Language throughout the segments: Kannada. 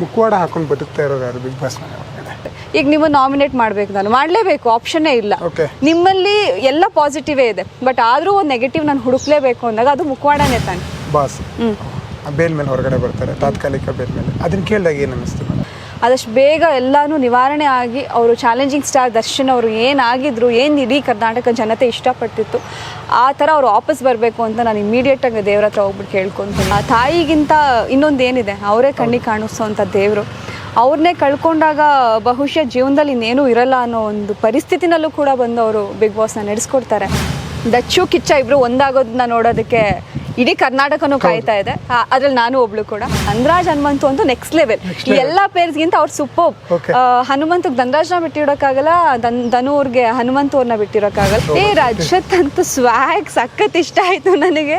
ಮುಖವಾಡ ಹಾಕೊಂಡು ಬದುಕ್ತಾ ಇರೋರು ಯಾರು ಬಿಗ್ ಬಾಸ್ ಮನೆ ಒಳಗಡೆ? ಈಗ ನೀವು ನಾಮಿನೇಟ್ ಮಾಡಬೇಕು, ನಾನು ಮಾಡಲೇಬೇಕು, ಆಪ್ಷನ್ನೇ ಇಲ್ಲ. ಓಕೆ, ನಿಮ್ಮಲ್ಲಿ ಎಲ್ಲ ಪಾಸಿಟಿವೇ ಇದೆ, ಬಟ್ ಆದರೂ ಒಂದು ನೆಗೆಟಿವ್ ನಾನು ಹುಡುಕ್ಲೇಬೇಕು ಅಂದಾಗ ಅದು ಮುಖವಾಡನೇ ತಾನೆ. ಬಾಸ್ ಬೇಲ್ ಮೇಲೆ ಹೊರಗಡೆ ಬರ್ತಾರೆ, ತಾತ್ಕಾಲಿಕ ಬೇಲ್ ಮೇಲೆ. ಅದನ್ನ ಕೇಳಿದಾಗ ಏನು ಅನ್ನಿಸ್ತು ಮೇಡಮ್? ಆದಷ್ಟು ಬೇಗ ಎಲ್ಲನೂ ನಿವಾರಣೆ ಆಗಿ ಅವರು ಚಾಲೆಂಜಿಂಗ್ ಸ್ಟಾರ್ ದರ್ಶನ್ ಅವರು ಏನಾಗಿದ್ರು, ಏನು ಇಡೀ ಕರ್ನಾಟಕ ಜನತೆ ಇಷ್ಟಪಟ್ಟಿತ್ತು, ಆ ಥರ ಅವ್ರು ವಾಪಸ್ ಬರಬೇಕು ಅಂತ ನಾನು ಇಮಿಡಿಯೇಟಾಗಿ ದೇವ್ರ ಹತ್ರ ಹೋಗ್ಬಿಟ್ಟು ಕೇಳ್ಕೊತೀನಿ. ಆ ತಾಯಿಗಿಂತ ಇನ್ನೊಂದು ಏನಿದೆ, ಅವರೇ ಕಣ್ಣಿಗೆ ಕಾಣಿಸೋವಂಥ ದೇವರು. ಅವ್ರನ್ನೇ ಕಳ್ಕೊಂಡಾಗ ಬಹುಶಃ ಜೀವನದಲ್ಲಿ ಇನ್ನೇನೂ ಇರಲ್ಲ ಅನ್ನೋ ಒಂದು ಪರಿಸ್ಥಿತಿನಲ್ಲೂ ಕೂಡ ಬಂದು ಅವರು ಬಿಗ್ ಬಾಸ್ನ ನಡೆಸ್ಕೊಡ್ತಾರೆ. ದಚ್ಚು ಕಿಚ್ಚ ಇಬ್ಬರು ಒಂದಾಗೋದನ್ನ ನೋಡೋದಕ್ಕೆ ಇಡೀ ಕರ್ನಾಟಕನೂ ಕಾಯ್ತಾ ಇದೆ. ಅದ್ರಲ್ಲಿ ನಾನು ಒಬ್ಳು ಕೂಡ. ಧನರಾಜ್ ಹನುಮಂತು ಅಂತೂ ನೆಕ್ಸ್ಟ್ ಲೆವೆಲ್. ಈ ಎಲ್ಲ ಪೇರ್ಸ್ಗಿಂತ ಅವ್ರು ಸೂಪರ್. ಹನುಮಂತಗೆ ಧನರಾಜ್ನ ಬಿಟ್ಟಿರೋಕ್ಕಾಗಲ್ಲ, ಧನು ಅವ್ರಿಗೆ ಹನುಮಂತು ಅವ್ರನ್ನ ಬಿಟ್ಟಿರೋಕ್ಕಾಗಲ್ಲ. ರಜತ್ ಅಂತೂ ಸ್ವ್ಯಾಗ್ ಸಖತ್ ಇಷ್ಟ ಆಯಿತು ನನಗೆ.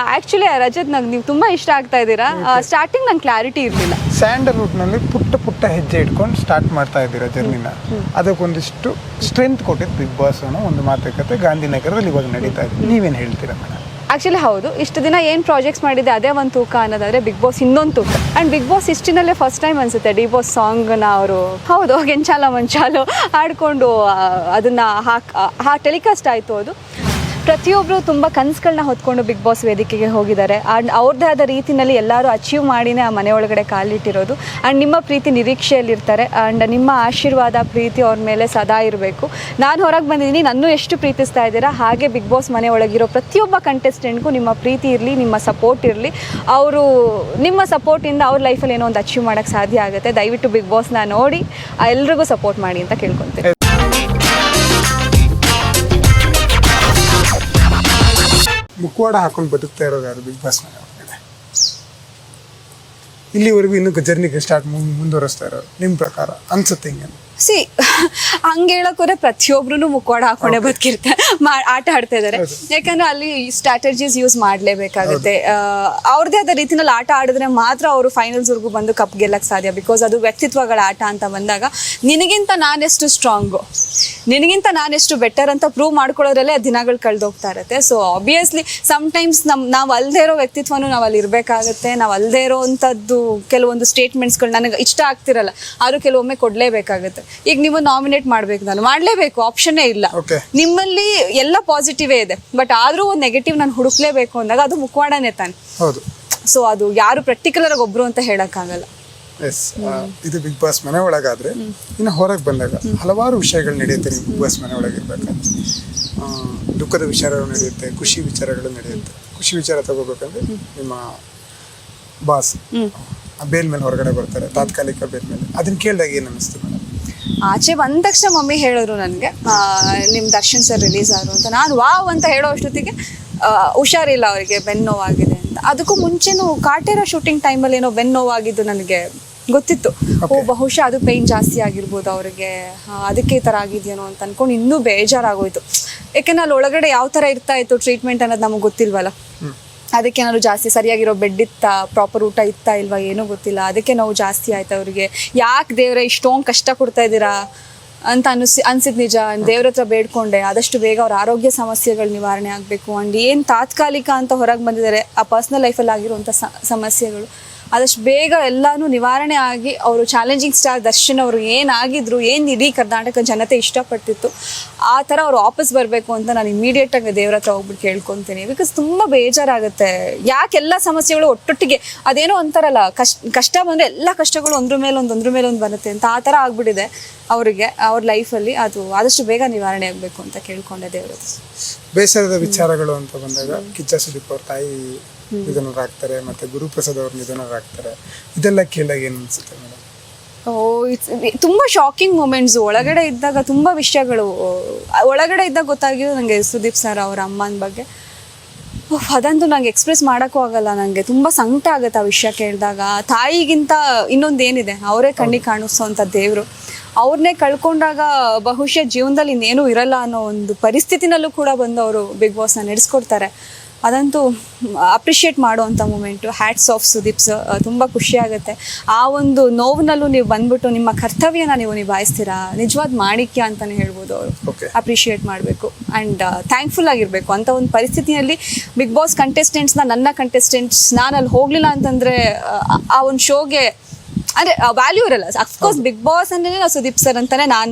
ಆ್ಯಕ್ಚುಲಿ ರಜತ್ ನಂಗೆ ನೀವು ತುಂಬ ಇಷ್ಟ ಆಗ್ತಾ ಇದ್ದೀರಾ. ಸ್ಟಾರ್ಟಿಂಗ್ ನಂಗೆ ಕ್ಲಾರಿಟಿ ಇರಲಿಲ್ಲ. ಸ್ಯಾಂಡಲ್ವುಡ್ನಲ್ಲಿ ಪುಟ್ಟ ಪುಟ್ಟ ಹೆಜ್ಜೆ ಇಟ್ಕೊಂಡು ಸ್ಟಾರ್ಟ್ ಮಾಡ್ತಾ ಇದ್ದೀರಾ ಜರ್ನಿನ. ಅದಕ್ಕೊಂದಿಷ್ಟು ಸ್ಟ್ರೆಂತ್ ಕೊಟ್ಟಿದ್ದು ಬಿಗ್ ಬಾಸ್ ಅನ್ನೋ ಒಂದು ಮಾತುಕತೆ ಗಾಂಧಿನಗರದಲ್ಲಿ ಇವಾಗ ನಡೀತಾ ಇದೆ. ನೀವೇನು ಹೇಳ್ತೀರಾ ಮೇಡಮ್? ಆ್ಯಕ್ಚುಲಿ ಹೌದು, ಇಷ್ಟು ದಿನ ಏನು ಪ್ರಾಜೆಕ್ಟ್ಸ್ ಮಾಡಿದೆ ಅದೇ ಒಂದು ತೂಕ ಅನ್ನೋದಾದರೆ ಬಿಗ್ ಬಾಸ್ ಇನ್ನೊಂದು ತೂಕ. ಆ್ಯಂಡ್ ಬಿಗ್ ಬಾಸ್ ಹಿಸ್ಟ್ರಿನಲ್ಲೇ ಫಸ್ಟ್ ಟೈಮ್ ಅನಿಸುತ್ತೆ ಡಿ ಬಾಸ್ ಸಾಂಗ್ನ ಅವರು ಗೆಂಚಾಲ ಮಂಚಾಲು ಆಡಿಕೊಂಡು ಅದನ್ನು ಟೆಲಿಕಾಸ್ಟ್ ಆಯಿತು. ಅದು ಪ್ರತಿಯೊಬ್ಬರು ತುಂಬ ಕನಸುಗಳನ್ನ ಹೊತ್ಕೊಂಡು ಬಿಗ್ ಬಾಸ್ ವೇದಿಕೆಗೆ ಹೋಗಿದ್ದಾರೆ. ಆ್ಯಂಡ್ ಅವ್ರದ್ದೇ ಆದ ರೀತಿಯಲ್ಲಿ ಎಲ್ಲರೂ ಅಚೀವ್ ಮಾಡಿನೇ ಆ ಮನೆ ಒಳಗಡೆ ಕಾಲಿಟ್ಟಿರೋದು. ಆ್ಯಂಡ್ ನಿಮ್ಮ ಪ್ರೀತಿ ನಿರೀಕ್ಷೆಯಲ್ಲಿರ್ತಾರೆ. ಆ್ಯಂಡ್ ನಿಮ್ಮ ಆಶೀರ್ವಾದ ಪ್ರೀತಿ ಅವ್ರ ಮೇಲೆ ಸದಾ ಇರಬೇಕು. ನಾನು ಹೊರಗೆ ಬಂದಿದ್ದೀನಿ, ನನ್ನೂ ಎಷ್ಟು ಪ್ರೀತಿಸ್ತಾ ಇದ್ದೀರಾ ಹಾಗೆ ಬಿಗ್ ಬಾಸ್ ಮನೆ ಒಳಗಿರೋ ಪ್ರತಿಯೊಬ್ಬ ಕಂಟೆಸ್ಟೆಂಟ್ಗೂ ನಿಮ್ಮ ಪ್ರೀತಿ ಇರಲಿ, ನಿಮ್ಮ ಸಪೋರ್ಟ್ ಇರಲಿ. ಅವರು ನಿಮ್ಮ ಸಪೋರ್ಟಿಂದ ಅವ್ರ ಲೈಫಲ್ಲಿ ಏನೋ ಒಂದು ಅಚೀವ್ ಮಾಡೋಕ್ಕೆ ಸಾಧ್ಯ ಆಗುತ್ತೆ. ದಯವಿಟ್ಟು ಬಿಗ್ ಬಾಸ್ನ ನೋಡಿ ಎಲ್ರಿಗೂ ಸಪೋರ್ಟ್ ಮಾಡಿ ಅಂತ ಕೇಳ್ಕೊತೀನಿ. ಮುಖವಾಡ ಹಾಕೊಂಡು ಬದುಕ್ತಾ ಇರೋರು ಯಾರು ಬಿಗ್ ಬಾಸ್ ಮನೆ ಒಳಗಡೆ? ಇಲ್ಲಿವರೆಗೂ ಇನ್ನೂ ಜರ್ನಿಗೆ ಮುಂದುವರಿಸ್ತಾ ಇರೋರು ನಿಮ್ಮ ಪ್ರಕಾರ ಅನ್ಸುತ್ತೆ ಹಿಂಗೆ? ಹಂಗೆ ಹೇಳೋಕೋರೆ ಪ್ರತಿಯೊಬ್ರು ಮುಖವಾಡ ಹಾಕೊಂಡೇ ಬದುಕಿರ್ತಾರೆ, ಆಟ ಆಡ್ತಾ ಇದ್ದಾರೆ. ಯಾಕಂದ್ರೆ ಅಲ್ಲಿ ಸ್ಟ್ರಾಟಜೀಸ್ ಯೂಸ್ ಮಾಡಲೇಬೇಕಾಗುತ್ತೆ. ಅವ್ರದ್ದೇ ಆದ ರೀತಿನಲ್ಲಿ ಆಟ ಆಡಿದ್ರೆ ಮಾತ್ರ ಅವರು ಫೈನಲ್ಸ್ವರೆಗೂ ಬಂದು ಕಪ್ ಗೆಲ್ಲಕ್ಕೆ ಸಾಧ್ಯ. ಬಿಕಾಸ್ ಅದು ವ್ಯಕ್ತಿತ್ವಗಳ ಆಟ ಅಂತ ಬಂದಾಗ ನಿನಗಿಂತ ನಾನೆಷ್ಟು ಸ್ಟ್ರಾಂಗು, ನಿನಗಿಂತ ನಾನೆಷ್ಟು ಬೆಟರ್ ಅಂತ ಪ್ರೂವ್ ಮಾಡ್ಕೊಳ್ಳೋದ್ರಲ್ಲೇ ದಿನಗಳು ಕಳೆದೋಗ್ತಾ ಇರುತ್ತೆ. ಸೊ ಆಬ್ವಿಯಸ್ಲಿ ಸಮ್ಟೈಮ್ಸ್ ನಾವು ಅಲ್ಲದೇ ಇರೋ ವ್ಯಕ್ತಿತ್ವನೂ ನಾವು ಅಲ್ಲಿ ಇರಬೇಕಾಗುತ್ತೆ. ನಾವು ಅಲ್ಲದೇ ಇರೋವಂಥದ್ದು ಕೆಲವೊಂದು ಸ್ಟೇಟ್ಮೆಂಟ್ಸ್ಗಳು ನನಗೆ ಇಷ್ಟ ಆಗ್ತಿರಲ್ಲ, ಆದರೂ ಕೆಲವೊಮ್ಮೆ ಕೊಡಲೇಬೇಕಾಗುತ್ತೆ. ಈಗ ನೀವು ನಾಮಿನೇಟ್ ಮಾಡಬೇಕು, ನಾನು ಮಾಡಲೇಬೇಕು, ಆಪ್ಷನ್ನೇ ಇಲ್ಲ. ನಿಮ್ಮಲ್ಲಿ ಎಲ್ಲ ಪಾಸಿಟಿವೇ ಇದೆ, ಬಟ್ ಆದರೂ ಒಂದು ನೆಗೆಟಿವ್ ನಾನು ಹುಡುಕ್ಲೇಬೇಕು ಅಂದಾಗ ಅದು ಮುಖವಾಡನೇ ತಾನೆ. ಹೌದು. ಸೊ ಅದು ಯಾರು ಪರ್ಟಿಕ್ಯುಲರ್ ಆಗಿ ಒಬ್ರು ಅಂತ ಹೇಳಕ್ಕಾಗಲ್ಲ. ಎಸ್, ಇದು ಬಿಗ್ ಬಾಸ್ ಮನೆ ಒಳಗಾದ್ರೆ ಇನ್ನು ಹೊರಗೆ ಬಂದಾಗ ಹಲವಾರು ವಿಷಯಗಳು ನಡೆಯುತ್ತೆ. ನೀವು ಬಿಗ್ ಬಾಸ್ ಮನೆ ಒಳಗಿರ್ಬೇಕಾದ್ರೆ ದುಃಖದ ವಿಚಾರಗಳು ನಡೆಯುತ್ತೆ, ಖುಷಿ ವಿಚಾರಗಳು ನಡೆಯುತ್ತೆ. ಖುಷಿ ವಿಚಾರ ತಗೋಬೇಕಂದ್ರೆ ನಿಮ್ಮ ಬಾಸ್ ಬೇಲ್ ಮೇಲೆ ಹೊರಗಡೆ ಬರ್ತಾರೆ, ತಾತ್ಕಾಲಿಕ ಬೇಲ್ ಮೇಲೆ. ಅದನ್ನ ಕೇಳಿದಾಗ ಏನು ಅನ್ನಿಸ್ತು ಮೇಡಮ್? ಆಚೆ ಬಂದ ತಕ್ಷಣ ಮಮ್ಮಿ ಹೇಳಿದ್ರು ನನಗೆ, ನಿಮ್ಮ ದರ್ಶನ್ ಸರ್ ರಿಲೀಸ್ ಆದರು ಅಂತ. ನಾನು ವಾವ್ ಅಂತ ಹೇಳೋ ಅಷ್ಟೊತ್ತಿಗೆ ಹುಷಾರಿಲ್ಲ, ಅವರಿಗೆ ಬೆನ್ನು ನೋವಾಗಿದೆ ಅಂತ. ಅದಕ್ಕೂ ಮುಂಚೆನೂ ಕಾಟೇರ ಶೂಟಿಂಗ್ ಟೈಮಲ್ಲಿ ಏನೋ ಬೆನ್ನು ನೋವಾಗಿದ್ದು ನನಗೆ ಗೊತ್ತಿತ್ತು. ಬಹುಶಃ ಅದು ಪೇಯ್ನ್ ಜಾಸ್ತಿ ಆಗಿರ್ಬೋದು ಅವರಿಗೆ, ಅದಕ್ಕೆ ಈ ಥರ ಆಗಿದೆಯೇನೋ ಅಂತ ಅಂದ್ಕೊಂಡು ಇನ್ನೂ ಬೇಜಾರಾಗೋಯ್ತು. ಯಾಕೆಂದ್ರೆ ಅಲ್ಲಿ ಒಳಗಡೆ ಯಾವ ಥರ ಇರ್ತಾ ಇತ್ತು ಟ್ರೀಟ್ಮೆಂಟ್ ಅನ್ನೋದು ನಮಗೆ ಗೊತ್ತಿಲ್ವಲ್ಲ. ಅದಕ್ಕೆ ಏನಾದ್ರು ಜಾಸ್ತಿ ಸರಿಯಾಗಿರೋ ಬೆಡ್ ಇತ್ತಾ, ಪ್ರಾಪರ್ ಊಟ ಇತ್ತಾ ಇಲ್ವಾ ಏನೂ ಗೊತ್ತಿಲ್ಲ. ಅದಕ್ಕೆ ನೋವು ಜಾಸ್ತಿ ಆಯ್ತು ಅವರಿಗೆ. ಯಾಕೆ ದೇವ್ರೆ ಇಷ್ಟೊಂದು ಕಷ್ಟ ಕೊಡ್ತಾ ಇದ್ದೀರಾ ಅಂತ ಅನ್ಸಿದ್ದು ನಿಜ. ದೇವ್ರ ಹತ್ರ ಬೇಡ್ಕೊಂಡೆ ಆದಷ್ಟು ಬೇಗ ಅವ್ರ ಆರೋಗ್ಯ ಸಮಸ್ಯೆಗಳು ನಿವಾರಣೆ ಆಗಬೇಕು. ಆ್ಯಂಡ್ ಏನು ತಾತ್ಕಾಲಿಕ ಅಂತ ಹೊರಗೆ ಬಂದಿದ್ದಾರೆ, ಆ ಪರ್ಸ್ನಲ್ ಲೈಫಲ್ಲಿ ಆಗಿರುವಂಥ ಸಮಸ್ಯೆಗಳು ಆದಷ್ಟು ಬೇಗ ಎಲ್ಲನೂ ನಿವಾರಣೆ ಆಗಿ ಅವರು ಚಾಲೆಂಜಿಂಗ್ ಸ್ಟಾರ್ ದರ್ಶನ್ ಅವರು ಏನಾಗಿದ್ರು, ಏನು ಇಡೀ ಕರ್ನಾಟಕ ಜನತೆ ಇಷ್ಟಪಟ್ಟಿತ್ತು, ಆ ಥರ ಅವ್ರು ವಾಪಸ್ ಬರಬೇಕು ಅಂತ ನಾನು ಇಮಿಡಿಯೇಟಾಗಿ ದೇವ್ರ ಹತ್ರ ಹೋಗ್ಬಿಟ್ಟು ಕೇಳ್ಕೊತೀನಿ. ಬಿಕಾಸ್ ತುಂಬ ಬೇಜಾರಾಗುತ್ತೆ. ಯಾಕೆಲ್ಲ ಸಮಸ್ಯೆಗಳು ಒಟ್ಟೊಟ್ಟಿಗೆ ಅದೇನೋ ಅಂತಾರಲ್ಲ, ಕಷ್ಟ ಬಂದರೆ ಎಲ್ಲ ಕಷ್ಟಗಳು ಒಂದ್ರ ಮೇಲೊಂದು ಬರುತ್ತೆ ಅಂತ, ಆ ಥರ ಆಗ್ಬಿಟ್ಟಿದೆ ಅವರಿಗೆ ಅವ್ರ ಲೈಫಲ್ಲಿ. ಅದು ಆದಷ್ಟು ಬೇಗ ನಿವಾರಣೆ ಆಗಬೇಕು ಅಂತ ಕೇಳ್ಕೊಂಡೆ ದೇವ್ರ ಹತ್ರ. ಬೇಸರದ ವಿಚಾರಗಳು ಅಂತ ಬಂದಾಗ ಕಿಚ್ಚ ಸುದೀಪ್ ಅವ್ರ ತಾಯಿ ನಿಧನರಾಗ್ತಾರೆ, ಮತ್ತೆ ಗುರುಪ್ರಸಾದ್ ಅವ್ರ ನಿಧನರಾಗ್ತಾರೆ. ಇದೆಲ್ಲ ಕೇಳಿದಾಗ ಏನು ಅನ್ಸುತ್ತೆ ಮೇಡಮ್? ತುಂಬ ಶಾಕಿಂಗ್ ಮೂಮೆಂಟ್ಸ್. ಒಳಗಡೆ ಇದ್ದಾಗ ತುಂಬ ವಿಷಯಗಳು ಒಳಗಡೆ ಇದ್ದಾಗ ಗೊತ್ತಾಗಿದ್ದು ನನಗೆ ಸುದೀಪ್ ಸರ್ ಅವರ ಅಮ್ಮನ ಬಗ್ಗೆ. ಅದಂತೂ ನಂಗೆ ಎಕ್ಸ್ಪ್ರೆಸ್ ಮಾಡೋಕ್ಕೂ ಆಗಲ್ಲ. ನನಗೆ ತುಂಬ ಸಂಕಟ ಆಗುತ್ತೆ ಆ ವಿಷಯ ಕೇಳಿದಾಗ. ತಾಯಿಗಿಂತ ಇನ್ನೊಂದು ಏನಿದೆ, ಅವರೇ ಕಣ್ಣಿಗೆ ಕಾಣಿಸೋವಂಥ ದೇವರು. ಅವ್ರನ್ನೇ ಕಳ್ಕೊಂಡಾಗ ಬಹುಶಃ ಜೀವನದಲ್ಲಿ ಇನ್ನೇನೂ ಇರಲ್ಲ ಅನ್ನೋ ಒಂದು ಪರಿಸ್ಥಿತಿನಲ್ಲೂ ಕೂಡ ಬಂದು ಅವರು ಬಿಗ್ ಬಾಸ್ನ ನಡೆಸ್ಕೊಡ್ತಾರೆ. ಅದಂತೂ ಅಪ್ರಿಷಿಯೇಟ್ ಮಾಡುವಂಥ moment. Hats off Sudeep sir. ತುಂಬ ಖುಷಿ ಆಗುತ್ತೆ. ಆ ಒಂದು ನೋವಿನಲ್ಲೂ ನೀವು ಬಂದ್ಬಿಟ್ಟು ನಿಮ್ಮ ಕರ್ತವ್ಯನ ನೀವು ನಿಭಾಯಿಸ್ತೀರಾ, ನಿಜವಾದ ಮಾಣಿಕ್ಯ ಅಂತಲೇ ಹೇಳ್ಬೋದು. ಅವರು ಅಪ್ರಿಷಿಯೇಟ್ ಮಾಡಬೇಕು ಆ್ಯಂಡ್ ಥ್ಯಾಂಕ್ಫುಲ್ ಆಗಿರಬೇಕು. ಅಂಥ ಒಂದು ಪರಿಸ್ಥಿತಿಯಲ್ಲಿ ಬಿಗ್ ಬಾಸ್ ಕಂಟೆಸ್ಟೆಂಟ್ಸ್ನ, ನನ್ನ ಕಂಟೆಸ್ಟೆಂಟ್ಸ್ ನಾನು ಅಲ್ಲಿ ಹೋಗಲಿಲ್ಲ ಅಂತಂದರೆ ಆ ಒಂದು ಶೋಗೆ ಅಂದ್ರೆ ವ್ಯಾಲ್ಯೂ ಇರಲ್ಲ. ಅಫ್ಕೋರ್ಸ್ ಬಿಗ್ ಬಾಸ್ ಅಂದ್ರೆ ನಾವು ಸುದೀಪ್ ಸರ್ ಅಂತಾನೆ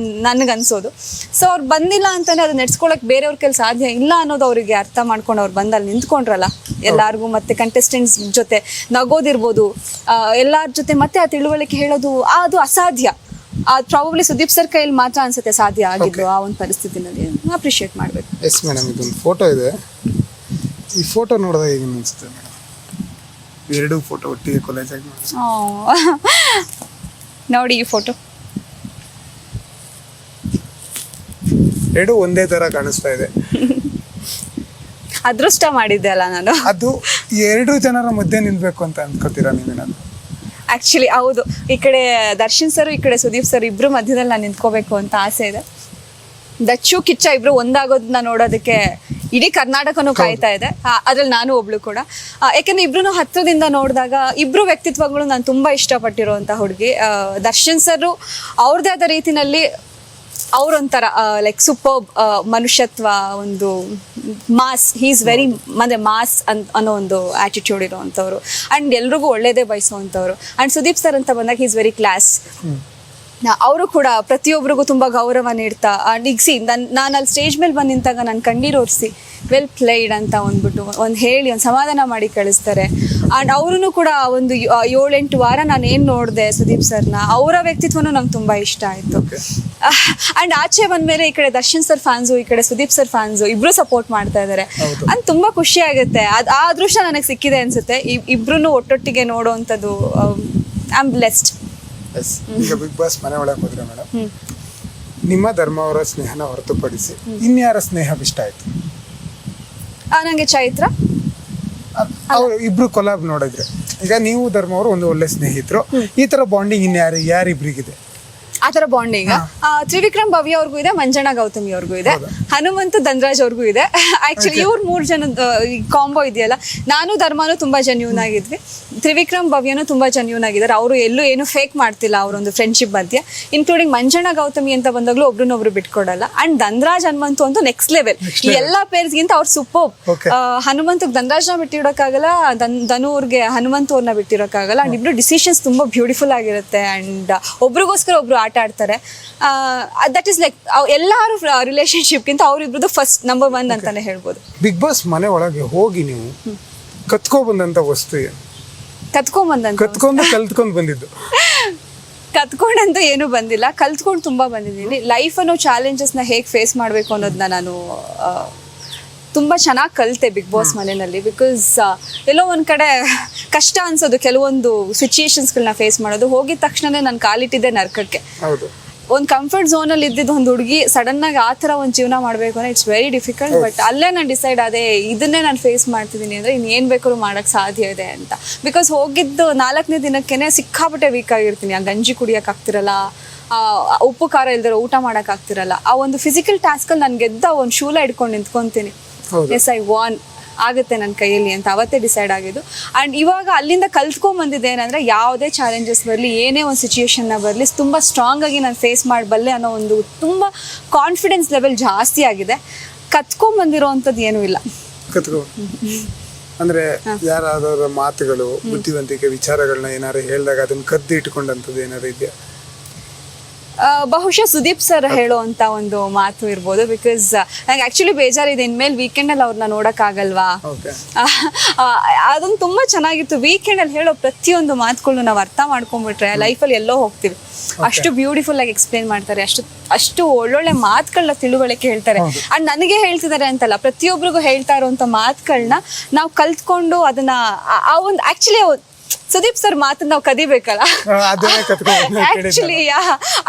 ನನಗೆ ಅನ್ಸೋದು. ಸೊ ಅವ್ರು ಬಂದಿಲ್ಲ ಅಂತಾನೆ ಅದು ನೆಡ್ಸ್ಕೊಳಕ್ ಬೇರೆಯವ್ರ ಕೈಲಿ ಸಾಧ್ಯ ಇಲ್ಲ ಅನ್ನೋದು ಅವರಿಗೆ ಅರ್ಥ ಮಾಡ್ಕೊಂಡು ಅವ್ರು ಬಂದಲ್ಲಿ ನಿಂತ್ಕೊಂಡ್ರಲ್ಲ ಎಲ್ಲಾರ್ಗು, ಮತ್ತೆ ಕಂಟೆಸ್ಟೆಂಟ್ಸ್ ಜೊತೆ ನಗೋದಿರ್ಬೋದು, ಎಲ್ಲಾರ ಜೊತೆ ಮತ್ತೆ ಆ ತಿಳುವಳಿಕೆ ಹೇಳೋದು ಅದು ಅಸಾಧ್ಯ. ಪ್ರಾಬಬ್ಲಿ ಸುದೀಪ್ ಸರ್ ಕೈಯಲ್ಲಿ ಮಾತ್ರ ಅನ್ಸುತ್ತೆ ಸಾಧ್ಯ ಆಗಿದ್ದು ಆ ಒಂದು ಪರಿಸ್ಥಿತಿನಲ್ಲಿ. ಅಪ್ರಿಷಿಯೇಟ್ ಮಾಡಬೇಕು. ಎಸ್ ಮೇಡಮ್, ಇದೊಂದು ಫೋಟೋ ಇದೆ. ಈ ಫೋಟೋ ನೋಡಿದಾಗ ಹೇಗೆ ಅನಿಸುತ್ತೆ ಮೇಡಮ್? ಎರಡೂ ಫೋಟೋ ಒಟ್ಟಿಗೆ ಕೊಲೇಜ್ ಆಗಿ ನೋಡಿ ಈ ಫೋಟೋ ಎರಡೂ ಒಂದೇ ತರ ಕಾಣಿಸ್ತಾ ಇದೆ. ಅದೃಷ್ಟ ಮಾಡಿದ್ದೆ ಅಲ್ಲ ನಾನು. ಅದು ಎರಡು ಜನರ ಮಧ್ಯೆ ನಿಲ್ಬೇಕು ಅಂತ ಅನ್ಕೋತೀರಾ ನೀವೇನಾದ್ರು? ಆಕ್ಚುಲಿ ಹೌದು, ಈ ಕಡೆ ದರ್ಶನ್ ಸರ್, ಈ ಕಡೆ ಸುದೀಪ್ ಸರ್ ಇಬ್ರು ಮಧ್ಯದಲ್ಲಿ ನಾನು ನಿಂತ್ಕೋಬೇಕು ಅಂತ ಆಸೆ ಇದೆ. ದಚ್ಚು ಕಿಚ್ಚ ಇಬ್ರು ಒಂದಾಗೋದನ್ನ ನೋಡೋದಕ್ಕೆ ಇಡೀ ಕರ್ನಾಟಕನೂ ಕಾಯ್ತಾ ಇದೆ. ಅದ್ರಲ್ಲಿ ನಾನು ಒಬ್ಳು ಕೂಡ. ಯಾಕಂದ್ರೆ ಇಬ್ರು ಹತ್ರದಿಂದ ನೋಡಿದಾಗ ಇಬ್ರು ವ್ಯಕ್ತಿತ್ವಗಳು ನಾನು ತುಂಬಾ ಇಷ್ಟಪಟ್ಟಿರುವಂತ ಹುಡುಗಿ. ದರ್ಶನ್ ಸರ್ ಅವ್ರದೇ ಆದ ರೀತಿನಲ್ಲಿ ಅವರೊಂಥರ ಲೈಕ್ ಸೂಪರ್ ಮನುಷ್ಯತ್ವ, ಒಂದು ಮಾಸ್, ಹೀ ಈಸ್ ವೆರಿ ಅಂದರೆ ಮಾಸ್ ಅನ್ನೋ ಒಂದು ಆಟಿಟ್ಯೂಡ್ ಇರೋವಂಥವ್ರು, ಆ್ಯಂಡ್ ಎಲ್ರಿಗೂ ಒಳ್ಳೇದೇ ಬಯಸುವಂಥವ್ರು. ಆ್ಯಂಡ್ ಸುದೀಪ್ ಸರ್ ಅಂತ ಬಂದಾಗ ಹೀ ಈಸ್ ವೆರಿ ಕ್ಲಾಸ್. ಅವರು ಕೂಡ ಪ್ರತಿಯೊಬ್ಬರಿಗೂ ತುಂಬ ಗೌರವ ನೀಡ್ತಾ, ಈಗ ನಾನು ಅಲ್ಲಿ ಸ್ಟೇಜ್ ಮೇಲೆ ಬಂದು ನಿಂತಾಗ ನಾನು ಕಣ್ಣೀರು ಒರೆಸಿ ವೆಲ್ ಪ್ಲೇಡ್ ಅಂತ ಅಂದ್ಬಿಟ್ಟು ಒಂದು ಹೇಳಿ ಒಂದು ಸಮಾಧಾನ ಮಾಡಿ ಕಳಿಸ್ತಾರೆ. ಆ್ಯಂಡ್ ಅವರು ಕೂಡ ಒಂದು 7-8 ವಾರ ನಾನು ಏನು ನೋಡಿದೆ ಸುದೀಪ್ ಸರ್ನ, ಅವರ ವ್ಯಕ್ತಿತ್ವನೂ ನಂಗೆ ತುಂಬ ಇಷ್ಟ ಆಯಿತು. ಆ್ಯಂಡ್ ಆಚೆ ಬಂದಮೇಲೆ ಈ ಕಡೆ ದರ್ಶನ್ ಸರ್ ಫ್ಯಾನ್ಸು, ಈ ಕಡೆ ಸುದೀಪ್ ಸರ್ ಫ್ಯಾನ್ಸು ಇಬ್ಬರು ಸಪೋರ್ಟ್ ಮಾಡ್ತಾ ಇದ್ದಾರೆ. ಅದು ತುಂಬ ಖುಷಿ ಆಗುತ್ತೆ. ಆ ಅದೃಷ್ಟ ನನಗೆ ಸಿಕ್ಕಿದೆ ಅನಿಸುತ್ತೆ, ಇಬ್ರು ಒಟ್ಟೊಟ್ಟಿಗೆ ನೋಡೋವಂಥದ್ದು. I am blessed. ಈಗ ಬಿಗ್ ಬಾಸ್ ಮನೆ ಒಳಗೆ ಹೋದ್ರೆ ಮೇಡಮ್, ನಿಮ್ಮ ಧರ್ಮ ಅವರ ಸ್ನೇಹನ ಹೊರತುಪಡಿಸಿ ಇನ್ಯಾರ ಸ್ನೇಹ ಇಷ್ಟ ಆಯ್ತು? ನನಗೆ ಚೈತ್ರ. ಅವ್ರು ಇಬ್ರು ಕೊಲಾಬ್ ನೋಡಿದ್ರೆ, ಈಗ ನೀವು ಧರ್ಮ ಅವರು ಒಂದು ಒಳ್ಳೆ ಸ್ನೇಹಿತರು, ಈ ತರ ಬಾಂಡಿಂಗ್ ಯಾರಿಬ್ರಿಗಿದೆ ಆ ಥರ ಬಾಂಡಿಂಗ್? ತ್ರಿವಿಕ್ರಮ್ ಭವ್ಯ ಅವ್ರಿಗೂ ಇದೆ, ಮಂಜಣ್ಣ ಗೌತಮಿ ಅವ್ರಿಗೂ ಇದೆ, ಹನುಮಂತು ಧನ್ರಾಜ್ ಅವ್ರಿಗೂ ಇದೆ. ಆಕ್ಚುಲಿ ಇವ್ರು 3 ಜನ ಕಾಂಬೋ ಇದೆಯಲ್ಲ, ನಾನು ಧರ್ಮನೂ ತುಂಬಾ ಜೆನ್ಯೂನ್ ಆಗಿದ್ವಿ, ತ್ರಿವಿಕ್ರಮ್ ಭವ್ಯನೂ ತುಂಬಾ ಜೆನ್ಯೂನ್ ಆಗಿದ್ದಾರೆ. ಅವರು ಎಲ್ಲೂ ಏನು ಫೇಕ್ ಮಾಡ್ತಿಲ್ಲ ಅವರೊಂದು ಫ್ರೆಂಡ್ಶಿಪ್ ಮಧ್ಯೆ. ಇನ್ಕ್ಲೂಡಿಂಗ್ ಮಂಜಣ್ಣ ಗೌತಮಿ ಅಂತ ಬಂದಾಗ್ಲೂ ಒಬ್ರನ್ನೊಬ್ರು ಬಿಟ್ಕೊಡಲ್ಲ. ಅಂಡ್ ಧನ್ರಾಜ್ ಹನುಮಂತು ಅಂತೂ ನೆಕ್ಸ್ಟ್ ಲೆವೆಲ್. ಎಲ್ಲಾ ಪೇರ್ಸ್ಗಿಂತ ಅವ್ರು ಸೂಪರ್. ಹನುಮಂತಗ್ ಧನ್ರಾಜ್ನ ಬಿಟ್ಟಿರೋಕ್ಕಾಗಲ್ಲ, ಧನು ಅವ್ರಿಗೆ ಹನುಮಂತು ಅವ್ರನ್ನ ಬಿಟ್ಟಿರೋಕ್ಕಾಗಲ್ಲ. ಅಂಡ್ ಇಬ್ರು ಡಿಸಿಷನ್ಸ್ ತುಂಬಾ ಬ್ಯೂಟಿಫುಲ್ ಆಗಿರುತ್ತೆ. ಅಂಡ್ ಒಬ್ರಿಗೋಸ್ಕರ ಒಬ್ರು ಆಟ ಆಡ್ತಾರೆ. ದಟ್ ಈಸ್ ಲೈಕ್ ಎಲ್ಲಾರು ರಿಲೇಶನ್ಶಿಪ್ಗಿಂತ ಅವ್ರಿಬ್ರದ್ದು ಫಸ್ಟ್ ನಂಬರ್ 1 ಅಂತಾನೆ ಹೇಳ್ಬೋದು. ಬಿಗ್ ಬಾಸ್ ಮನೆ ಒಳಗೆ ಹೋಗಿ ನೀವು ಕತ್ಕೊಂಡ್ಬಂದಂತ ವಸ್ತು ಏನು? ಕಲ್ತ್ಕೊಂಡು ಬಂದಿದ್ದು? ಕತ್ಕೊಂಡಂತೂ ಏನೂ ಬಂದಿಲ್ಲ, ಕಲ್ತ್ಕೊಂಡು ತುಂಬಾ ಬಂದಿದ್ದೀನಿ. ಲೈಫ್ ಅನ್ನೋ ಚಾಲೆಂಜಸ್ನ ಹೇಗೆ ಫೇಸ್ ಮಾಡಬೇಕು ಅನ್ನೋದನ್ನ ನಾನು ತುಂಬ ಚೆನ್ನಾಗಿ ಕಲಿತೆ ಬಿಗ್ ಬಾಸ್ ಮನೆಯಲ್ಲಿ. ಬಿಕಾಸ್ ಎಲ್ಲೋ ಒಂದು ಕಡೆ ಕಷ್ಟ ಅನ್ಸೋದು ಕೆಲವೊಂದು ಸಿಚುಯೇಷನ್ಸ್ಗಳನ್ನ ಫೇಸ್ ಮಾಡೋದು. ಹೋಗಿದ ತಕ್ಷಣನೇ ನಾನು ಕಾಲಿಟ್ಟಿದ್ದೆ ನರ್ಕಕ್ಕೆ. ಒಂದು ಕಂಫರ್ಟ್ ಝೋನಲ್ಲಿ ಇದ್ದಿದ್ದು ಒಂದು ಹುಡುಗಿ ಸಡನ್ನಾಗಿ ಆ ಥರ ಒಂದು ಜೀವನ ಮಾಡಬೇಕು ಅಂದರೆ ಇಟ್ಸ್ ವೆರಿ ಡಿಫಿಕಲ್ಟ್. ಬಟ್ ಅಲ್ಲೇ ನಾನು ಡಿಸೈಡ್ ಆದೆ, ಇದನ್ನೇ ನಾನು ಫೇಸ್ ಮಾಡ್ತಿದ್ದೀನಿ ಅಂದರೆ ಇನ್ನೇನು ಬೇಕಾದ್ರೂ ಮಾಡೋಕ್ಕೆ ಸಾಧ್ಯ ಇದೆ ಅಂತ. ಬಿಕಾಸ್ ಹೋಗಿದ್ದು 4ನೇ ದಿನಕ್ಕೇ ಸಿಕ್ಕಾಪಟ್ಟೆ ವೀಕ್ ಆಗಿರ್ತೀನಿ. ಆ ಗಂಜಿ ಕುಡಿಯೋಕ್ಕಾಗ್ತಿರಲ್ಲ, ಉಪ್ಪು ಖಾರ ಇಲ್ದಿರೋ ಊಟ ಮಾಡೋಕ್ಕಾಗ್ತಿರಲ್ಲ. ಆ ಒಂದು ಫಿಸಿಕಲ್ ಟಾಸ್ಕಲ್ಲಿ ನಾನು ಗೆದ್ದ ಒಂದು ಶೂಲ ಇಟ್ಕೊಂಡು ನಿಂತ್ಕೊತೀನಿ. ಎಸ್ ಐ ವಾನ್, ಆಗುತ್ತೆ ನನ್ನ ಕೈಯಲ್ಲಿ ಅಂತ ಅವತ್ತೇ ಡಿಸೈಡ್ ಆಗಿದ್ದು. ಆ್ಯಂಡ್ ಇವಾಗ ಅಲ್ಲಿಂದ ಕಲ್ತ್ಕೊಂಡ್ಬಂದಿದ್ದೆ ಏನಂದರೆ, ಯಾವುದೇ ಚಾಲೆಂಜಸ್ ಬರಲಿ, ಏನೇ ಒಂದು ಸಿಚುಯೇಷನ್ನ ಬರಲಿ, ತುಂಬ ಸ್ಟ್ರಾಂಗ್ ಆಗಿ ನಾನು ಫೇಸ್ ಮಾಡಬಲ್ಲೆ ಅನ್ನೋ ಒಂದು ತುಂಬ ಕಾನ್ಫಿಡೆನ್ಸ್ ಲೆವೆಲ್ ಜಾಸ್ತಿ ಆಗಿದೆ. ಕತ್ಕೊಂಡ್ಬಂದಿರೋ ಅಂಥದ್ದು ಏನೂ ಇಲ್ಲ. ಅಂದರೆ ಯಾರಾದವರ ಮಾತುಗಳು, ಬುದ್ಧಿವಂತಿಕೆ ವಿಚಾರಗಳನ್ನ ಏನಾರು ಹೇಳಿದಾಗ ಅದನ್ನು ಕದ್ದು ಇಟ್ಕೊಂಡಂಥದ್ದು ಏನಾರು ಇದೆಯಾ? ಬಹುಶಃ ಸುದೀಪ್ ಸರ್ ಹೇಳೋವಂಥ ಒಂದು ಮಾತು ಇರ್ಬೋದು. ಬಿಕಾಸ್ ನಂಗೆ ಆ್ಯಕ್ಚುಲಿ ಬೇಜಾರಿದೆ, ಇನ್ಮೇಲೆ ವೀಕೆಂಡಲ್ಲಿ ಅವ್ರನ್ನ ನೋಡೋಕ್ಕಾಗಲ್ವಾ. ಅದೊಂದು ತುಂಬ ಚೆನ್ನಾಗಿತ್ತು. ವೀಕೆಂಡಲ್ಲಿ ಹೇಳೋ ಪ್ರತಿಯೊಂದು ಮಾತುಗಳನ್ನ ನಾವು ಅರ್ಥ ಮಾಡ್ಕೊಂಡ್ಬಿಟ್ರೆ ಲೈಫಲ್ಲಿ ಎಲ್ಲೋ ಹೋಗ್ತೀವಿ. ಅಷ್ಟು ಬ್ಯೂಟಿಫುಲ್ ಆಗಿ ಎಕ್ಸ್ಪ್ಲೇನ್ ಮಾಡ್ತಾರೆ, ಅಷ್ಟು ಒಳ್ಳೊಳ್ಳೆ ಮಾತುಗಳನ್ನ ತಿಳುವಳಿಕೆ ಹೇಳ್ತಾರೆ. ಅಂಡ್ ನನಗೆ ಹೇಳ್ತಿದ್ದಾರೆ ಅಂತಲ್ಲ, ಪ್ರತಿಯೊಬ್ಬರಿಗೂ ಹೇಳ್ತಾ ಇರೋವಂಥ ಮಾತುಗಳನ್ನ ನಾವು ಕಲ್ತ್ಕೊಂಡು ಅದನ್ನ ಆ ಒಂದು ಆ್ಯಕ್ಚುಲಿ ಸುದೀಪ್ ಸರ್ ಮಾತನ್ನ ನಾವು ಕದಿಬೇಕಲ್ಲ. ಆಕ್ಚುಲಿ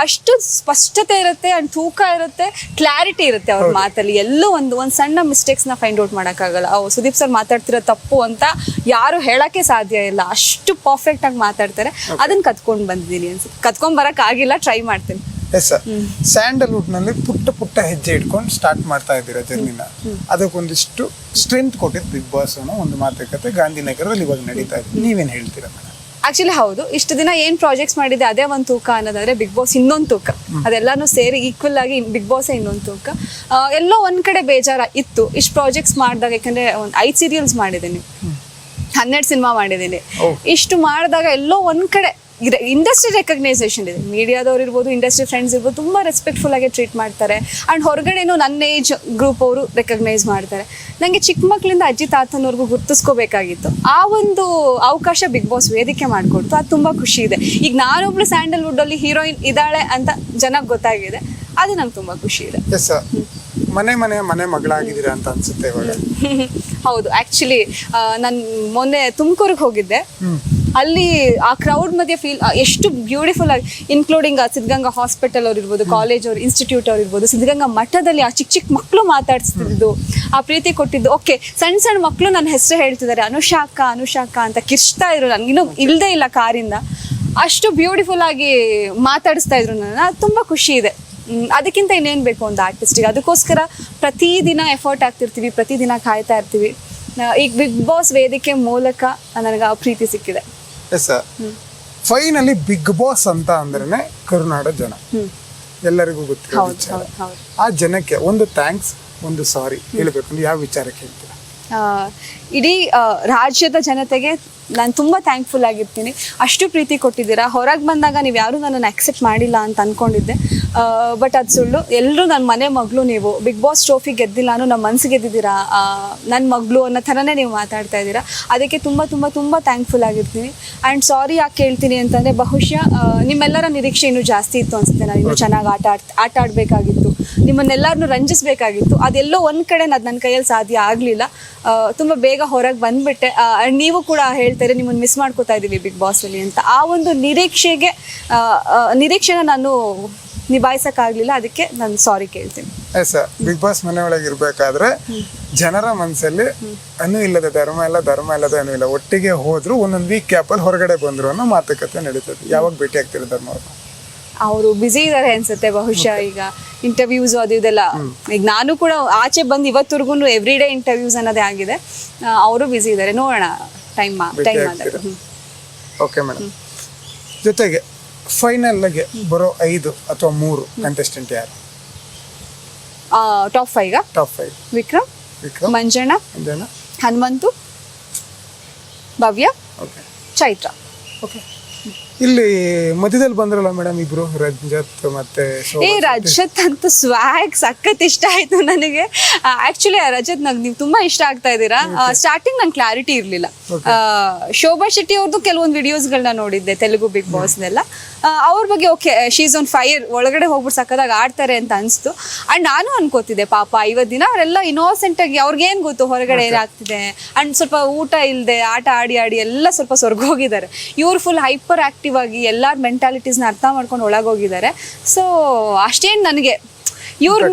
ಅಷ್ಟು ಸ್ಪಷ್ಟತೆ ಇರುತ್ತೆ, ಅಂಡ್ ತೂಕ ಇರುತ್ತೆ, ಕ್ಲಾರಿಟಿ ಇರುತ್ತೆ ಅವ್ರ ಮಾತಲ್ಲಿ. ಎಲ್ಲೂ ಒಂದು ಸಣ್ಣ ಮಿಸ್ಟೇಕ್ಸ್ನ ಫೈಂಡ್ ಔಟ್ ಮಾಡೋಕ್ಕಾಗಲ್ಲ. ಸುದೀಪ್ ಸರ್ ಮಾತಾಡ್ತಿರೋ ತಪ್ಪು ಅಂತ ಯಾರು ಹೇಳಕ್ಕೆ ಸಾಧ್ಯ ಇಲ್ಲ, ಅಷ್ಟು ಪರ್ಫೆಕ್ಟ್ ಆಗಿ ಮಾತಾಡ್ತಾರೆ. ಅದನ್ನ ಕತ್ಕೊಂಡು ಬಂದಿದ್ದೀನಿ ಅನ್ಸುತ್ತೆ. ಕತ್ಕೊಂಡ್ ಬರಕ್ ಆಗಿಲ್ಲ, ಟ್ರೈ ಮಾಡ್ತೀನಿ. ಎಸ್ ಸರ್, ಸ್ಯಾಂಡಲ್ವುಡ್ ನಲ್ಲಿ ಪುಟ್ಟ ಹೆಜ್ಜೆ ಇಟ್ಕೊಂಡು ಸ್ಟಾರ್ಟ್ ಮಾಡ್ತಾ ಇದ್ದೀರಾ ಜರ್ನಿನ. ಅದಕ್ಕೊಂದಿಷ್ಟು ಸ್ಟ್ರೆಂತ್ ಕೊಟ್ಟಿದ್ದು ಬಿಗ್ ಬಾಸ್ ಅನ್ನೋ ಒಂದು ಮಾತುಕತೆ ಗಾಂಧಿನಗರದಲ್ಲಿ ಇವಾಗ ನಡೀತಾ ಇದೆ. ನೀವೇನು ಹೇಳ್ತೀರಾ ಮೇಡಮ್? ಆಕ್ಚುಲಿ ಹೌದು, ಇಷ್ಟು ದಿನ ಏನ್ ಪ್ರಾಜೆಕ್ಟ್ಸ್ ಮಾಡಿದೆ ಅದೇ ಒಂದು ತೂಕ ಅನ್ನೋದಾದ್ರೆ ಬಿಗ್ ಬಾಸ್ ಇನ್ನೊಂದು ತೂಕ. ಅದೆಲ್ಲಾನು ಸೇರಿ ಈಕ್ವಲ್ ಆಗಿ ಬಿಗ್ ಬಾಸ್ ಇನ್ನೊಂದು ತೂಕ. ಎಲ್ಲೋ ಒಂದ್ ಕಡೆ ಬೇಜಾರ ಇತ್ತು ಇಷ್ಟು ಪ್ರಾಜೆಕ್ಟ್ಸ್ ಮಾಡಿದಾಗ. ಯಾಕಂದ್ರೆ ಒಂದು 5 ಸೀರಿಯಲ್ಸ್ ಮಾಡಿದ್ದೀನಿ, 12 ಸಿನಿಮಾ ಮಾಡಿದ್ದೀನಿ. ಇಷ್ಟು ಮಾಡಿದಾಗ ಎಲ್ಲೋ ಒಂದ್ ಕಡೆ ಇಂಡಸ್ಟ್ರಿ ರೆಕಗ್ನೈಸೇಷನ್ ಇದೆ, ಮೀಡಿಯಾದವ್ರು ಇರ್ಬೋದು, ಇಂಡಸ್ಟ್ರಿ ಫ್ರೆಂಡ್ಸ್ ಇರ್ಬೋದು, ತುಂಬ ರೆಸ್ಪೆಕ್ಟ್ಫುಲ್ ಆಗಿ ಟ್ರೀಟ್ ಮಾಡ್ತಾರೆ. ಆ್ಯಂಡ್ ಹೊರಗಡೆನೂ ನನ್ನ ಏಜ್ ಗ್ರೂಪ್ ಅವರು ರೆಕಗ್ನೈಸ್ ಮಾಡ್ತಾರೆ. ನನಗೆ ಚಿಕ್ಕ ಮಕ್ಕಳಿಂದ ಅಜ್ಜಿ ತಾತನವ್ರಿಗೂ ಗುರ್ತಿಸ್ಕೋಬೇಕಾಗಿತ್ತು. ಆ ಒಂದು ಅವಕಾಶ ಬಿಗ್ ಬಾಸ್ ವೇದಿಕೆ ಮಾಡಿಕೊಡ್ತು. ಅದು ತುಂಬ ಖುಷಿ ಇದೆ. ಈಗ ನಾನೊಬ್ಳು ಸ್ಯಾಂಡಲ್ವುಡ್ಡಲ್ಲಿ ಹೀರೋಯಿನ್ ಇದ್ದಾಳೆ ಅಂತ ಜನಕ್ಕೆ ಗೊತ್ತಾಗಿದೆ, ಅದು ನಂಗೆ ತುಂಬ ಖುಷಿ ಇದೆ. ಎಸ್, ಮನೆ ಮಗಳಾಗಿದ್ದೀರಾ ಅಂತ ಅನ್ಸುತ್ತೆ ಇವಾಗ. ಹೌದು, ಆ್ಯಕ್ಚುಲಿ ನಾನು ಮೊನ್ನೆ ತುಮಕೂರಿಗೆ ಹೋಗಿದ್ದೆ. ಅಲ್ಲಿ ಆ ಕ್ರೌಡ್ ಮಧ್ಯೆ ಎಷ್ಟು ಬ್ಯೂಟಿಫುಲ್ ಆಗಿ, ಇನ್ಕ್ಲೂಡಿಂಗ್ ಸಿದ್ಧಗಂಗಾ ಹಾಸ್ಪಿಟಲ್ ಅವ್ರು ಇರ್ಬೋದು, ಕಾಲೇಜ್ ಅವ್ರು, ಇನ್ಸ್ಟಿಟ್ಯೂಟ್ ಅವ್ರು ಇರ್ಬೋದು, ಸಿದ್ಧಗಂಗಾ ಮಠದಲ್ಲಿ ಆ ಚಿಕ್ಕ ಚಿಕ್ಕ ಮಕ್ಕಳು ಮಾತಾಡ್ಸ್ತಿದ್ದು, ಆ ಪ್ರೀತಿ ಕೊಟ್ಟಿದ್ದು. ಓಕೆ, ಸಣ್ಣ ಸಣ್ಣ ಮಕ್ಕಳು ನನ್ನ ಹೆಸರು ಹೇಳ್ತಿದ್ದಾರೆ, ಅನುಷಾಕ ಅಂತ ಕಿರ್ಚ್ತಾ ಇದ್ರು. ನನಗಿನ್ನೂ ಇಲ್ಲದೇ ಇಲ್ಲ ಕಾರಿಂದ, ಅಷ್ಟು ಬ್ಯೂಟಿಫುಲ್ ಆಗಿ ಮಾತಾಡಿಸ್ತಾ ಇದ್ರು ನನ್ನ. ಅದು ತುಂಬ ಖುಷಿ ಇದೆ. ಅದಕ್ಕಿಂತ ಇನ್ನೇನು ಬೇಕು ಒಂದು ಆರ್ಟಿಸ್ಟಿಗೆ? ಅದಕ್ಕೋಸ್ಕರ ಪ್ರತಿದಿನ ಎಫರ್ಟ್ ಆಗ್ತಿರ್ತೀವಿ, ಪ್ರತಿದಿನ ಕಾಯ್ತಾ ಇರ್ತೀವಿ. ಈಗ ಬಿಗ್ ಬಾಸ್ ವೇದಿಕೆ ಮೂಲಕ ನನಗೆ ಆ ಪ್ರೀತಿ ಸಿಕ್ಕಿದೆ. ಎಸ್, ಫೈನಲಿ ಬಿಗ್ ಬಾಸ್ ಅಂತ ಅಂದ್ರೇನೆ ಕರುನಾಡ ಜನ, ಎಲ್ಲರಿಗೂ ಗೊತ್ತಿರೋ ವಿಚಾರ. ಆ ಜನಕ್ಕೆ ಒಂದು ಥ್ಯಾಂಕ್ಸ್, ಒಂದು ಸಾರಿ ಹೇಳ್ಬೇಕಂದ್ರೆ ಯಾವ ವಿಚಾರಕ್ಕೆ ಹೇಳ್ತೀರಾ? ಇಡೀ ರಾಜ್ಯದ ಜನತೆಗೆ ನಾನು ತುಂಬ ಥ್ಯಾಂಕ್ಫುಲ್ ಆಗಿರ್ತೀನಿ. ಅಷ್ಟು ಪ್ರೀತಿ ಕೊಟ್ಟಿದ್ದೀರಾ. ಹೊರಗೆ ಬಂದಾಗ ನೀವು ಯಾರೂ ನನ್ನನ್ನು ಆಕ್ಸೆಪ್ಟ್ ಮಾಡಿಲ್ಲ ಅಂತ ಅಂದ್ಕೊಂಡಿದ್ದೆ, ಬಟ್ ಅದು ಸುಳ್ಳು. ಎಲ್ಲರೂ ನನ್ನ ಮನೆ ಮಗಳು. ನೀವು ಬಿಗ್ ಬಾಸ್ ಟ್ರೋಫಿ ಗೆದ್ದಿಲ್ಲ, ನಮ್ಮ ಮನಸ್ಸು ಗೆದ್ದಿದ್ದೀರಾ, ನನ್ನ ಮಗಳು ಅನ್ನೋ ಥರನೇ ನೀವು ಮಾತಾಡ್ತಾ ಇದ್ದೀರಾ. ಅದಕ್ಕೆ ತುಂಬ ತುಂಬ ತುಂಬ ಥ್ಯಾಂಕ್ಫುಲ್ ಆಗಿರ್ತೀನಿ. ಆ್ಯಂಡ್ ಸಾರಿ ಯಾಕೆ ಹೇಳ್ತೀನಿ ಅಂತಂದರೆ, ಬಹುಶಃ ನಿಮ್ಮೆಲ್ಲರ ನಿರೀಕ್ಷೆ ಇನ್ನೂ ಜಾಸ್ತಿ ಇತ್ತು ಅನಿಸುತ್ತೆ. ನಾನು ಇನ್ನೂ ಚೆನ್ನಾಗಿ ಆಟ ಆಡಬೇಕಾಗಿತ್ತು, ನಿಮ್ಮನ್ನೆಲ್ಲರನ್ನೂ ರಂಜಿಸಬೇಕಾಗಿತ್ತು. ಅದೆಲ್ಲೋ ಒಂದು ಕಡೆ ಅದು ನನ್ನ ಕೈಯಲ್ಲಿ ಸಾಧ್ಯ ಆಗಲಿಲ್ಲ. ತುಂಬ ಬೇಗ ಹೊರಗೆ ಬಂದುಬಿಟ್ಟೆ. ನೀವು ಕೂಡ ಹೇಳ್ತಾರೆ ನಿಮ್ಮನ್ನು ಮಿಸ್ ಮಾಡ್ಕೋತಾ ಇದ್ದೀವಿ ಬಿಗ್ ಬಾಸಲ್ಲಿ ಅಂತ. ಆ ಒಂದು ನಿರೀಕ್ಷೆನ ನಾನು ನಿಭಾಯಿಸೋಕ್ಕಾಗಲಿಲ್ಲ. ಅದಕ್ಕೆ ನಾನು ಸಾರಿ ಕೇಳ್ತೀನಿ. ಎಸ್, ಬಿಗ್ ಬಾಸ್ ಮನೆ ಒಳಗೆ ಇರಬೇಕಾದ್ರೆ ಜನರ ಮನಸ್ಸಲ್ಲಿ ಅನು ಇಲ್ಲದ ಧರ್ಮ ಇಲ್ಲದ ಅನು ಇಲ್ಲ, ಒಟ್ಟಿಗೆ ಹೋದ್ರು ಒಂದೊಂದು ವೀಕ್ ಕ್ಯಾಪಲ್ಲಿ ಹೊರಗಡೆ ಬಂದ್ರು ಅನ್ನೋ ಮಾತುಕತೆ ನಡೀತದೆ. ಯಾವಾಗ ಭೇಟಿ ಆಗ್ತಿರೋ ಧರ್ಮ ಅವರು ಬ್ಯುಸಿ ಇದ್ದಾರೆ ಅನ್ಸುತ್ತೆ ಬಹುಶಃ. ಈಗ ಇಂಟರ್ವ್ಯೂಸ್ ಅದು ಇದೆಲ್ಲ, ಈಗ ನಾನು ಕೂಡ ಆಚೆ ಬಂದು ಇವತ್ತವರೆಗೂ ಎವ್ರಿ ಡೇ ಇಂಟರ್ವ್ಯೂಸ್ ಅನ್ನೋದೇ ಆಗಿದೆ. ಅವರು ಬ್ಯುಸಿ ಇದ್ದಾರೆ, ನೋಡೋಣ ಟೈಮ್ ಓಕೆ ಮೇಡಮ್. ಜೊತೆಗೆ ಫೈನಲ್ಗೆ ಬರೋ 5 ಅಥವಾ 3 ಕಂಟೆಸ್ಟೆಂಟ್ ಯಾರು? ಟಾಪ್ 5 ವಿಕ್ರಮ್, ಮಂಜಣ್ಣ, ಹನುಮಂತು, ಭವ್ಯ, ಚೈತ್ರ. ಓಕೆ, ಇಲ್ಲಿ ಮಧ್ಯದಲ್ಲಿ ಬಂದ್ರಲ್ಲ ಮೇಡಮ್ ಇಬ್ರು, ರಜತ್ ಮತ್ತೆ ರಜತ್ ಅಂತೂ ಸ್ವ್ಯಾಗ್ ಸಖತ್ ಇಷ್ಟ ಆಯ್ತು ನನಗೆ. ಆಕ್ಚುಲಿ ರಜತ್ ನಂಗೆ ನೀವು ತುಂಬಾ ಇಷ್ಟ ಆಗ್ತಾ ಇದ್ದೀರಾ. ಸ್ಟಾರ್ಟಿಂಗ್ ನಂಗೆ ಕ್ಲಾರಿಟಿ ಇರಲಿಲ್ಲ. ಶೋಭಾ ಶೆಟ್ಟಿ ಅವ್ರದ್ದು ಕೆಲವೊಂದು ವಿಡಿಯೋಸ್ಗಳನ್ನ ನೋಡಿದ್ದೆ ತೆಲುಗು ಬಿಗ್ ಬಾಸ್ನೆಲ್ಲ. ಅವ್ರ ಬಗ್ಗೆ ಓಕೆ, ಶೀಸ್ ಆನ್ ಫೈರ್, ಒಳಗಡೆ ಹೋಗ್ಬಿಟ್ಟು ಸಕ್ಕದಾಗ ಆಡ್ತಾರೆ ಅಂತ ಅನಿಸ್ತು. ಆ್ಯಂಡ್ ನಾನು ಅನ್ಕೋತಿದ್ದೆ ಪಾಪ ಇವತ್ತು ದಿನ ಅವರೆಲ್ಲ ಇನ್ನೋಸೆಂಟ್ ಆಗಿ, ಅವ್ರಿಗೇನು ಗೊತ್ತು ಹೊರಗಡೆ ಏನಾಗ್ತಿದೆ. ಆ್ಯಂಡ್ ಸ್ವಲ್ಪ ಊಟ ಇಲ್ಲದೆ ಆಟ ಆಡಿ ಎಲ್ಲ ಸ್ವಲ್ಪ ಸ್ವರ್ಗೋಗಿದ್ದಾರೆ. ಇವ್ರು ಫುಲ್ ಹೈಪರ್ ಆಕ್ಟಿವ್ ಆಗಿ ಎಲ್ಲರ ಮೆಂಟಾಲಿಟೀಸ್ನ ಅರ್ಥ ಮಾಡ್ಕೊಂಡು ಒಳಗೋಗಿದ್ದಾರೆ. ಸೊ ಅಷ್ಟೇನು ನನಗೆ ಇವ್ರ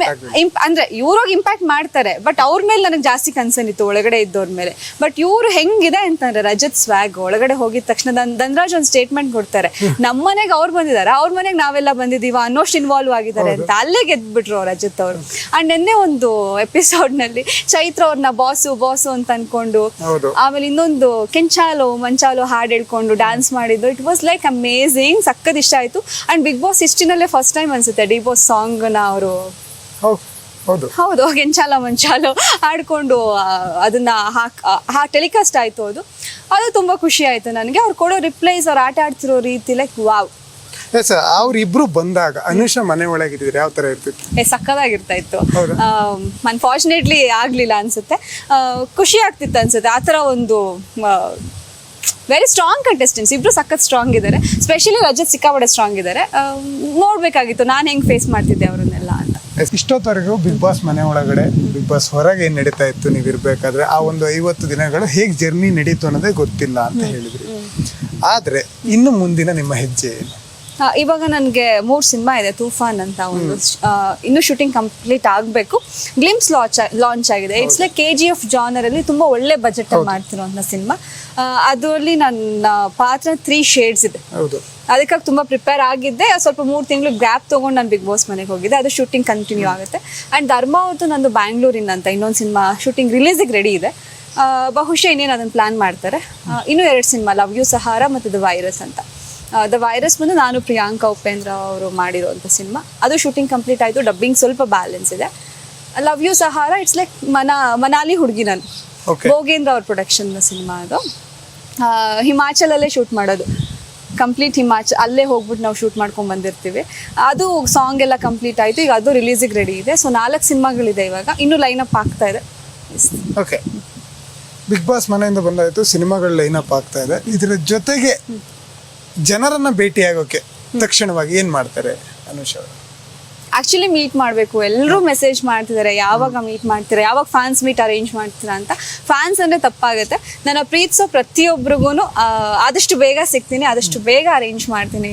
ಅಂದ್ರೆ ಇವ್ರೋಗಿ ಇಂಪ್ಯಾಕ್ಟ್ ಮಾಡ್ತಾರೆ, ಬಟ್ ಅವ್ರ ಮೇಲೆ ನನಗೆ ಜಾಸ್ತಿ ಕನ್ಸರ್ನ್ ಇತ್ತು ಒಳಗಡೆ ಇದ್ದವ್ರ ಮೇಲೆ. ಬಟ್ ಇವ್ರು ಹೆಂಗಿದೆ ಅಂತಂದ್ರೆ ರಜತ್ ಸ್ವ್ಯಾಗ್, ಒಳಗಡೆ ಹೋಗಿದ ತಕ್ಷಣ ಧನ್ರಾಜ್ ಒಂದು ಸ್ಟೇಟ್ಮೆಂಟ್ ಕೊಡ್ತಾರೆ, ನಮ್ಮ ಮನೆಗೆ ಅವ್ರು ಬಂದಿದ್ದಾರೆ, ಅವ್ರ ಮನೆಗೆ ನಾವೆಲ್ಲ ಬಂದಿದ್ದೀವ ಅನ್ನೋಷ್ಟು ಇನ್ವಾಲ್ವ್ ಆಗಿದ್ದಾರೆ ಅಂತ. ಅಲ್ಲೇ ಗೆದ್ಬಿಟ್ರು ರಜತ್ ಅವರು. ಅಂಡ್ ನಿನ್ನೆ ಒಂದು ಎಪಿಸೋಡ್ನಲ್ಲಿ ಚೈತ್ರ ಅವ್ರನ್ನ ಬಾಸು ಅಂತ ಅನ್ಕೊಂಡು, ಆಮೇಲೆ ಇನ್ನೊಂದು ಕೆಂಚಾಲೋ ಮಂಚಾಲೋ ಹಾಡು ಹೇಳ್ಕೊಂಡು ಡ್ಯಾನ್ಸ್ ಮಾಡಿದ್ದು. ಇಟ್ ವಾಸ್ ಲೈಕ್ ಅಮೇಝಿಂಗ್, ಸಕ್ಕತ್ ಇಷ್ಟ ಆಯ್ತು. ಅಂಡ್ ಬಿಗ್ ಬಾಸ್ ಹಿಸ್ಟ್ರಿನಲ್ಲೇ ಫಸ್ಟ್ ಟೈಮ್ ಅನ್ಸುತ್ತೆ ಡಿ ಬಾಸ್ ಸಾಂಗ್ನ ಅವರು ಹೌದು ಕೆಂಚಾಲ ಮಂಚಾಲು ಆಡ್ಕೊಂಡು ಅದನ್ನ ಟೆಲಿಕಾಸ್ಟ್ ಆಯ್ತು. ಅದು ತುಂಬಾ ಖುಷಿ ಆಯ್ತು ನನಗೆ. ಅವ್ರು ಕೊಡೋ ರಿಪ್ಲೈಸ್, ಅವ್ರು ಆಟ ಆಡ್ತಿರೋ ರೀತಿ ಲೈಕ್ ವಾವ್. ಅವ್ರಿಬ್ರು ಬಂದಾಗ ಅನುಷಾ ಮನೆ ಒಳಗಿದ್ರೆ ಯಾವ ತರ ಇರ್ತಿತ್ತು? ಸಕ್ಕದಾಗಿರ್ತಾ ಇತ್ತು. ಅನ್ಫಾರ್ಚುನೇಟ್ಲಿ ಆಗ್ಲಿಲ್ಲ ಅನ್ಸುತ್ತೆ. ಖುಷಿ ಆಗ್ತಿತ್ತು ಅನ್ಸುತ್ತೆ. ಆ ಥರ ಒಂದು ವೆರಿ ಸ್ಟ್ರಾಂಗ್ ಕಂಟೆಸ್ಟೆಂಟ್ಸ್ ಇಬ್ರು, ಸಖತ್ ಸ್ಟ್ರಾಂಗ್ ಇದ್ದಾರೆ. ಸ್ಪೆಷಲಿ ರಜತ್ ಸಿಕ್ಕಾಪಟ್ಟೆ ಸ್ಟ್ರಾಂಗ್ ಇದ್ದಾರೆ. ನೋಡ್ಬೇಕಾಗಿತ್ತು ನಾನು ಹೆಂಗ್ ಫೇಸ್ ಮಾಡ್ತಿದ್ದೆ ಅವ್ರನ್ನೆಲ್ಲ ಅಂತ. ಇಷ್ಟೊತ್ತವರೆಗೂ ಬಿಗ್ ಬಾಸ್ ಮನೆ ಒಳಗಡೆ, ಬಿಗ್ ಬಾಸ್ ಹೊರಗೆ ಏನ್ ನಡೀತಾ ಇತ್ತು ನೀವು ಇರ್ಬೇಕಾದ್ರೆ, ಆ ಒಂದು 50 ದಿನಗಳು ಹೇಗೆ ಜರ್ನಿ ನಡೀತು ಅನ್ನೋದೇ ಗೊತ್ತಿಲ್ಲ ಅಂತ ಹೇಳಿದ್ರಿ. ಆದ್ರೆ ಇನ್ನು ಮುಂದಿನ ನಿಮ್ಮ ಹೆಜ್ಜೆ ಏನು? ಇವಾಗ ನನಗೆ 3 ಸಿನಿಮಾ ಇದೆ. ತೂಫಾನ್ ಅಂತ ಒಂದು, ಇನ್ನೂ ಶೂಟಿಂಗ್ ಕಂಪ್ಲೀಟ್ ಆಗಬೇಕು. ಗ್ಲಿಮ್ಸ್ ಲಾಂಚ್ ಆಗಿದೆ. ಇಟ್ಸ್ ಲೈಕ್ KGF ಜಾನರಲ್ಲಿ ತುಂಬ ಒಳ್ಳೆ ಬಜೆಟ್ ಮಾಡ್ತಿರೋಂಥ ಸಿನಿಮಾ. ಅದರಲ್ಲಿ ನನ್ನ ಪಾತ್ರ 3 ಶೇಡ್ಸ್ ಇದೆ. ಅದಕ್ಕಾಗಿ ತುಂಬ ಪ್ರಿಪೇರ್ ಆಗಿದ್ದೆ. ಸ್ವಲ್ಪ 3 ತಿಂಗಳು ಗ್ಯಾಪ್ ತೊಗೊಂಡು ನಾನು ಬಿಗ್ ಬಾಸ್ ಮನೆಗೆ ಹೋಗಿದ್ದೆ. ಅದು ಶೂಟಿಂಗ್ ಕಂಟಿನ್ಯೂ ಆಗುತ್ತೆ. ಆ್ಯಂಡ್ ಧರ್ಮಾವತು ನಂದು ಬ್ಯಾಂಗ್ಳೂರಿನ ಅಂತ ಇನ್ನೊಂದು ಸಿನಿಮಾ ಶೂಟಿಂಗ್ ರಿಲೀಸಿಗೆ ರೆಡಿ ಇದೆ. ಬಹುಶಃ ಇನ್ನೇನು ಅದನ್ನು ಪ್ಲ್ಯಾನ್ ಮಾಡ್ತಾರೆ. ಇನ್ನೂ 2 ಸಿನಿಮಾ, ಲವ್ ಯು ಸಹಾರ ಮತ್ತು ದ ವೈರಸ್ ಅಂತ. ದ ವೈರಸ್ ಬಂದು ನಾನು ಪ್ರಿಯಾಂಕಾ ಉಪೇಂದ್ರ ಅವರು ಮಾಡಿರೋಂಥ ಸಿನಿಮಾ. ಅದು ಶೂಟಿಂಗ್ ಕಂಪ್ಲೀಟ್ ಆಯಿತು. ಡಬ್ಬಿಂಗ್ ಸ್ವಲ್ಪ ಬ್ಯಾಲೆನ್ಸ್ ಇದೆ. Love you Sahara it's like Manali ಹುಡುಗಿ ನಾನು, ಭೋಗೇಂದ್ರ ಅವ್ರ ಪ್ರೊಡಕ್ಷನ್ ಸಿನಿಮಾ. ಅದು ಹಿಮಾಚಲಲ್ಲೇ ಶೂಟ್ ಮಾಡೋದು. ಕಂಪ್ಲೀಟ್ ಹಿಮಾಚಲ್ ಅಲ್ಲೇ ಹೋಗ್ಬಿಟ್ಟು ನಾವು ಶೂಟ್ ಮಾಡ್ಕೊಂಡು ಬಂದಿರ್ತೀವಿ. ಅದು ಸಾಂಗ್ ಎಲ್ಲ ಕಂಪ್ಲೀಟ್ ಆಯಿತು, ಈಗ ಅದು ರಿಲೀಸಿಗೆ ರೆಡಿ ಇದೆ. ಸೊ 4 ಸಿನಿಮಾಗಳಿದೆ ಇವಾಗ, ಇನ್ನೂ ಲೈನಪ್ ಆಗ್ತಾ ಇದೆ. ಓಕೆ, ಬಿಗ್ ಬಾಸ್ ಮನೆಯಿಂದ ಬಂದಾಯ್ತು, ಸಿನಿಮಾಗಳ ಲೈನಪ್ ಆಗ್ತಾ ಇದೆ. ಇದರ ಜೊತೆಗೆ ಜನರನ್ನ ಭೇಟಿಯಾಗೋಕೆ ತಕ್ಷಣವಾಗಿ ಏನ್ ಮಾಡ್ತಾರೆ ಅನುಷ್ ಅವರು? ಆ್ಯಕ್ಚುಲಿ ಮೀಟ್ ಮಾಡಬೇಕು, ಎಲ್ಲರೂ ಮೆಸೇಜ್ ಮಾಡ್ತಿದ್ದಾರೆ, ಯಾವಾಗ ಮೀಟ್ ಮಾಡ್ತೀರಾ, ಯಾವಾಗ ಫ್ಯಾನ್ಸ್ ಮೀಟ್ ಅರೇಂಜ್ ಮಾಡ್ತೀರಾ ಅಂತ. ಫ್ಯಾನ್ಸ್ ಅಂದರೆ ತಪ್ಪಾಗುತ್ತೆ, ನನ್ನ ಪ್ರೀತಿಸೋ ಪ್ರತಿಯೊಬ್ಬರಿಗೂ ಆದಷ್ಟು ಬೇಗ ಸಿಗ್ತೀನಿ, ಆದಷ್ಟು ಬೇಗ ಅರೇಂಜ್ ಮಾಡ್ತೀನಿ.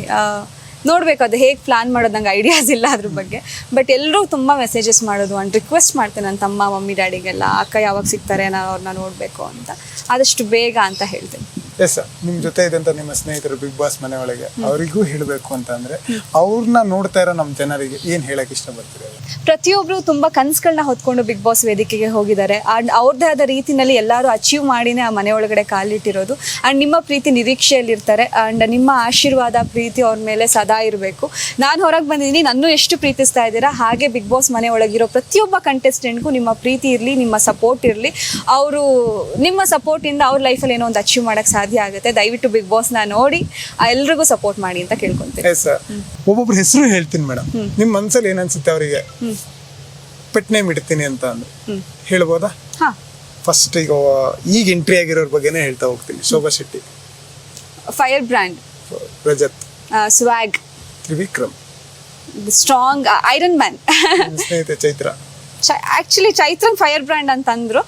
ನೋಡಬೇಕು ಅದು ಹೇಗೆ ಪ್ಲಾನ್ ಮಾಡೋದು, ನಂಗೆ ಐಡಿಯಾಸ್ ಇಲ್ಲ ಅದ್ರ ಬಗ್ಗೆ. ಬಟ್ ಎಲ್ಲರೂ ತುಂಬ ಮೆಸೇಜಸ್ ಮಾಡೋದು ಆ್ಯಂಡ್ ರಿಕ್ವೆಸ್ಟ್ ಮಾಡ್ತೀನಿ ನನ್ನ ತಮ್ಮ ಮಮ್ಮಿ ಡ್ಯಾಡಿಗೆಲ್ಲ, ಅಕ್ಕ ಯಾವಾಗ ಸಿಗ್ತಾರೆ, ನಾನು ಅವ್ರನ್ನ ನೋಡಬೇಕು ಅಂತ, ಆದಷ್ಟು ಬೇಗ ಅಂತ ಹೇಳ್ತೀನಿ. ಎಸ್ ಸರ್, ನಿಮ್ಮ ಜೊತೆ ಇದ್ದಂಥ ನಿಮ್ಮ ಸ್ನೇಹಿತರು ಬಿಗ್ ಬಾಸ್ ಮನೆ ಒಳಗೆ ಅವರಿಗೂ ಹೇಳಬೇಕು ಅಂತಂದ್ರೆ ಅವ್ರನ್ನ ನೋಡ್ತಾ ಇರೋ ನಮ್ಮ ಜನರಿಗೆ ಏನು ಹೇಳಕ್ಕೆ ಇಷ್ಟಪಡ್ತೀರಿ? ಪ್ರತಿಯೊಬ್ಬರು ತುಂಬ ಕನಸುಗಳನ್ನ ಹೊತ್ಕೊಂಡು ಬಿಗ್ ಬಾಸ್ ವೇದಿಕೆಗೆ ಹೋಗಿದ್ದಾರೆ. ಆ್ಯಂಡ್ ಅವ್ರದ್ದೇ ಆದ ರೀತಿಯಲ್ಲಿ ಎಲ್ಲರೂ ಅಚೀವ್ ಮಾಡಿನೇ ಆ ಮನೆ ಒಳಗಡೆ ಕಾಲಿಟ್ಟಿರೋದು. ಆ್ಯಂಡ್ ನಿಮ್ಮ ಪ್ರೀತಿ ನಿರೀಕ್ಷೆಯಲ್ಲಿರ್ತಾರೆ. ಆ್ಯಂಡ್ ನಿಮ್ಮ ಆಶೀರ್ವಾದ ಪ್ರೀತಿ ಅವ್ರ ಮೇಲೆ ಸದಾ ಇರಬೇಕು. ನಾನು ಹೊರಗೆ ಬಂದಿದ್ದೀನಿ, ನನ್ನೂ ಎಷ್ಟು ಪ್ರೀತಿಸ್ತಾ ಇದ್ದೀರಾ ಹಾಗೆ ಬಿಗ್ ಬಾಸ್ ಮನೆ ಒಳಗಿರೋ ಪ್ರತಿಯೊಬ್ಬ ಕಂಟೆಸ್ಟೆಂಟ್ಗೂ ನಿಮ್ಮ ಪ್ರೀತಿ ಇರಲಿ, ನಿಮ್ಮ ಸಪೋರ್ಟ್ ಇರಲಿ. ಅವರು ನಿಮ್ಮ ಸಪೋರ್ಟಿಂದ ಅವ್ರ ಲೈಫಲ್ಲಿ ಏನೋ ಒಂದು ಅಚೀವ್ ಮಾಡೋಕ್ಕೆ ಸಾಧ್ಯ ಆಗುತ್ತೆ. ದಯವಿಟ್ಟು ಬಿಗ್ ಬಾಸ್ನ ನೋಡಿ ಎಲ್ರಿಗೂ ಸಪೋರ್ಟ್ ಮಾಡಿ ಅಂತ ಕೇಳ್ಕೊಂತೀನಿ. ಒಬ್ಬೊಬ್ರ ಹೆಸರು ಹೇಳ್ತೀನಿ ಮೇಡಮ್, ನಿಮ್ಮ ಮನಸ್ಸಲ್ಲಿ ಏನನ್ಸುತ್ತೆ ಅವರಿಗೆ ಪೆಟ್ ನೇಮ್ ಇಡ್ತೀನಿ ಅಂತ ಅಂದ್ರೆ ಹೇಳ್ಬೋದಾ? ಫಸ್ಟ್ ಈಗ ಎಂಟ್ರಿ ಆಗಿರೋರ ಬಗ್ಗೆನೇ ಹೇಳ್ತಾ ಹೋಗ್ತೀನಿ. Shobha Shetty, fire brand, Rajat, swag, Trivikram, strong, iron man, ಸ್ನೇಹಿತೆ ಚೈತ್ರ. ಆಕ್ಚುಲಿ ಚೈತ್ರನ್ ಫೈರ್ ಬ್ರ್ಯಾಂಡ್ ಅಂತ ಅಂದ್ರು.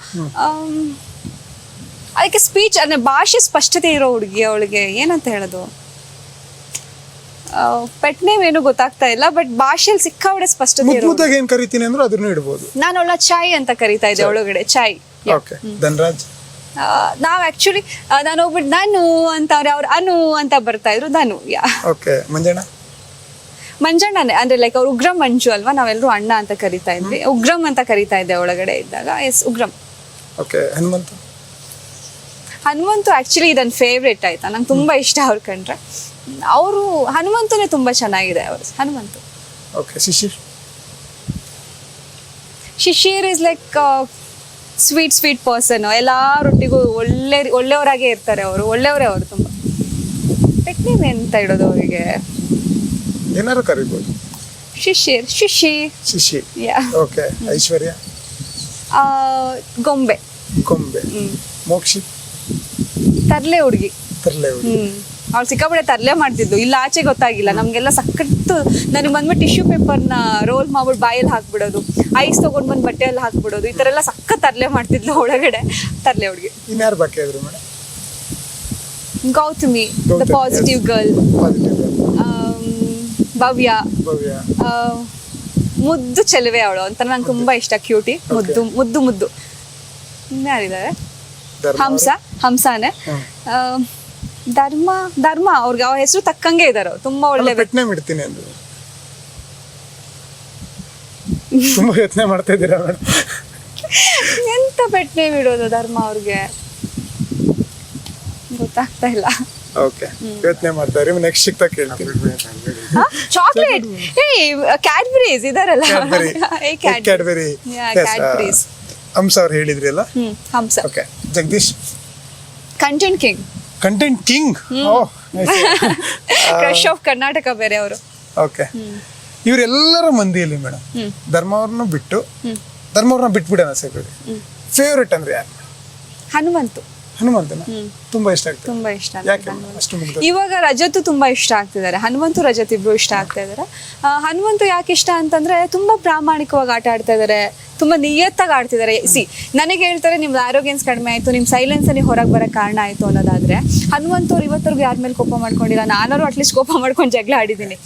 ಅದಕ್ಕೆ ಸ್ಪೀಚ್ ಅಂದ್ರೆ ಭಾಷೆ ಸ್ಪಷ್ಟತೆ ಇರೋ ಹುಡುಗಿ, ಅವಳಿಗೆ ಏನಂತ ಹೇಳೋದು, ಪೆಟ್ ನೇಮ್ ಏನು ಗೊತ್ತಾಗ್ತಾ ಇಲ್ಲ, ಬಟ್ ಭಾಷೆಯಲ್ಲಿ ಸಿಕ್ಕಾಬಡೆ ಸ್ಪಷ್ಟತೆ ಇರೋ. ಏನ್ ಕರಿತೀನಿ ಅಂದ್ರೆ ಅದನ್ನು ಇಡಬಹುದು. ನಾನು ಅವಳ ಚಾಯ್ ಅಂತ ಕರಿತಾ ಇದ್ದೆ ಒಳಗಡೆ, ಚಾಯ್. ಧನ್ರಾಜ್, ನಾವ್ ಆಕ್ಚುಲಿ ನಾನು ಹೋಗ್ಬಿಟ್ಟು ಧನು ಅಂತ, ಅವ್ರು ಅನು ಅಂತ ಬರ್ತಾ ಇದ್ರು, ಧನು. ಮಂಜಣ್ಣನೇ ಅಂದ್ರೆ ಲೈಕ್ ಅವ್ರು ಉಗ್ರಂ ಮಂಜು ಅಲ್ವಾ, ನಾವೆಲ್ಲರೂ ಅಣ್ಣ ಅಂತ ಕರಿತಾ ಇದ್ವಿ. ಉಗ್ರಂ ಅಂತ ಕರಿತಾ ಇದ್ದೆ ಒಳಗಡೆ ಇದ್ದಾಗ. ಎಸ್, ಉಗ್ರಂ. ಹನುಮಂತು ಆಕ್ಚುಲಿ ನನ್ನ ಫೇವ್ರೇಟ್ ಆಯ್ತಾ, ನಂಗೆ ತುಂಬಾ ಇಷ್ಟ ಅವ್ರು ಕಂಡ್ರೆ. ಅವರು ಹನುಮಂತನೇ ತುಂಬಾ ಚೆನ್ನಾಗಿದೆ ಅವರು, Hanumanthu. Shishir is like sweet person, ಎಲ್ಲರೊಟ್ಟಿಗೂ ಒಳ್ಳೆಯವರಾಗೇ ಇರ್ತಾರೆ ಅವರು, ಒಳ್ಳೆಯವರೇ ಅವರು ತುಂಬ. ಪೆಟ್ ನೇಮ್ ಎಂತ ಇಡೋದು ಅವರಿಗೆ, ಏನಾರು ಕರಿಬಹುದು. ಶಿಶಿರ್, ಶಿಶಿ. ಐಶ್ವರ್ಯ, ಗೊಂಬೆ. ಮೋಕ್ಷಿತ್, ತರ್ಲೆ ಹುಡುಗಿ. ಅವ್ಳು ಸಿಕ್ಕಾಪಟ್ಟೆ ತರ್ಲೆ ಮಾಡ್ತಿದ್ದು, ಇಲ್ಲ ಆಚೆ ಗೊತ್ತಾಗಿಲ್ಲ ನಮ್ಗೆಲ್ಲ. ಸಕ್ಕತ್ತು ನನಗೆ ಬಂದ್ಬಿಟ್ಟು ಟಿಶ್ಯೂ ಪೇಪರ್ನ ರೋಲ್ ಮಾಡ್ಬಿಟ್ಟು ಬಾಯಲ್ಲಿ ಹಾಕ್ಬಿಡೋದು, ಐಸ್ ತಗೊಂಡ್ ಬಂದು ಬಟ್ಟೆಯಲ್ಲಿ ಹಾಕ್ಬಿಡೋದು, ಈ ತರ ಎಲ್ಲ ಸಕ್ಕ ತರ್ಲೆ ಮಾಡ್ತಿದ್ಲು ಒಳಗಡೆ. ತರ್ಲೆ ಹುಡುಗಿ. ಇನ್ಯಾರು ಬಾಕಿ ಆದ್ರು madam? Gautami, the positive girl. Bhavya, ಮುದ್ದು ಚೆಲುವೆ ಅವಳು ಅಂತ, ನಂಗೆ ತುಂಬಾ ಇಷ್ಟ. ಕ್ಯೂಟಿ, ಮುದ್ದು. ಇನ್ಯಾರಿದ್ದಾರೆ? ಹಂಸಾನೆ. ಧರ್ಮ ಅವ್ರಿಗೆ ಅವ್ರ ಹೆಸರು ತಕ್ಕಂಗೆ ಇದಾರೆ, ತುಂಬಾ ಒಳ್ಳೆ. ತುಂಬಾ ಯೋಚನೆ ಮಾಡ್ತಾ ಇದ್ದೀರಾ ಮೇಡಮ್? ಎಂತ ಪೆಟ್ ನೇಮ್ ಇಡೋದು ಧರ್ಮ ಅವ್ರಿಗೆ ಗೊತ್ತಾಗ್ತಾ ಇಲ್ಲ. ಓಕೆ, ಯೋಚನೆ ಮಾಡ್ತಾ ಇರಿ, ನೆಕ್ಸ್ಟ್ ಸಿಗ್ತಾ ಕೇಳ್ತೀನಿ. ಚಾಕ್ಲೇಟ್, ಕ್ಯಾಡ್ಬರೀಸ್ ಇದಾರಲ್ಲ, ಕ್ಯಾಡ್ಬರಿ. ಹಂಸ ಅವ್ರು ಹೇಳಿದ್ರಿ ಅಲ್ಲ? Hamsa. Okay, Jagadish, content king. Crush of Karnataka ಬೇರೆ ಅವರು. ಓಕೆ, ಇವರೆಲ್ಲರ ಮಂದಿಯಲ್ಲಿ ಮೇಡಮ್ ಧರ್ಮ ಅವ್ರನ್ನ ಬಿಟ್ಬಿಡೋಣ ಸೆಕ್ಯೂರಿಟಿ. ಫೇವ್ರೆಟ್ ಅಂದ್ರೆ ಯಾರು? ಹನುಮಂತನ ತುಂಬಾ ಇಷ್ಟ ಆಗ್ತದೆ. ತುಂಬಾ ಇಷ್ಟ. ಇವಾಗ ರಜತ್ ತುಂಬಾ ಇಷ್ಟ ಆಗ್ತಿದ್ದಾರೆ. ಹನುಮಂತು, ರಜತ್ ಇಬ್ರು ಇಷ್ಟ ಆಗ್ತಾ ಇದಾರೆ. ಹನುಮಂತು ಯಾಕೆ ಇಷ್ಟ ಅಂತಂದ್ರೆ ತುಂಬಾ ಪ್ರಾಮಾಣಿಕವಾಗಿ ಆಟ ಆಡ್ತಾ ಇದಾರೆ, ತುಂಬಾ ನಿಯತ್ತಾಗಿ ಆಡ್ತಿದ್ದಾರೆ. ನನಗೆ ಹೇಳ್ತಾರೆ ನಿಮ್ದು ಆರೋಗ್ಯನ್ಸ್ ಕಡಿಮೆ ಆಯ್ತು, ನಿಮ್ ಸೈಲೆನ್ಸ್ ನೀವು ಹೊರಗೆ ಬರೋ ಕಾರಣ ಆಯ್ತು ಅನ್ನೋದಾದ್ರೆ, ಹನುಮಂತು ಅವ್ರು ಇವತ್ತರೆಗೂ ಯಾರ ಮೇಲೆ ಕೋಪ ಮಾಡ್ಕೊಂಡಿಲ್ಲ. ನಾನಾರು ಅಟ್ಲೀಸ್ಟ್ ಕೋಪ ಮಾಡ್ಕೊಂಡು ಜಗಳ ಆಡಿದ್ದೀನಿ.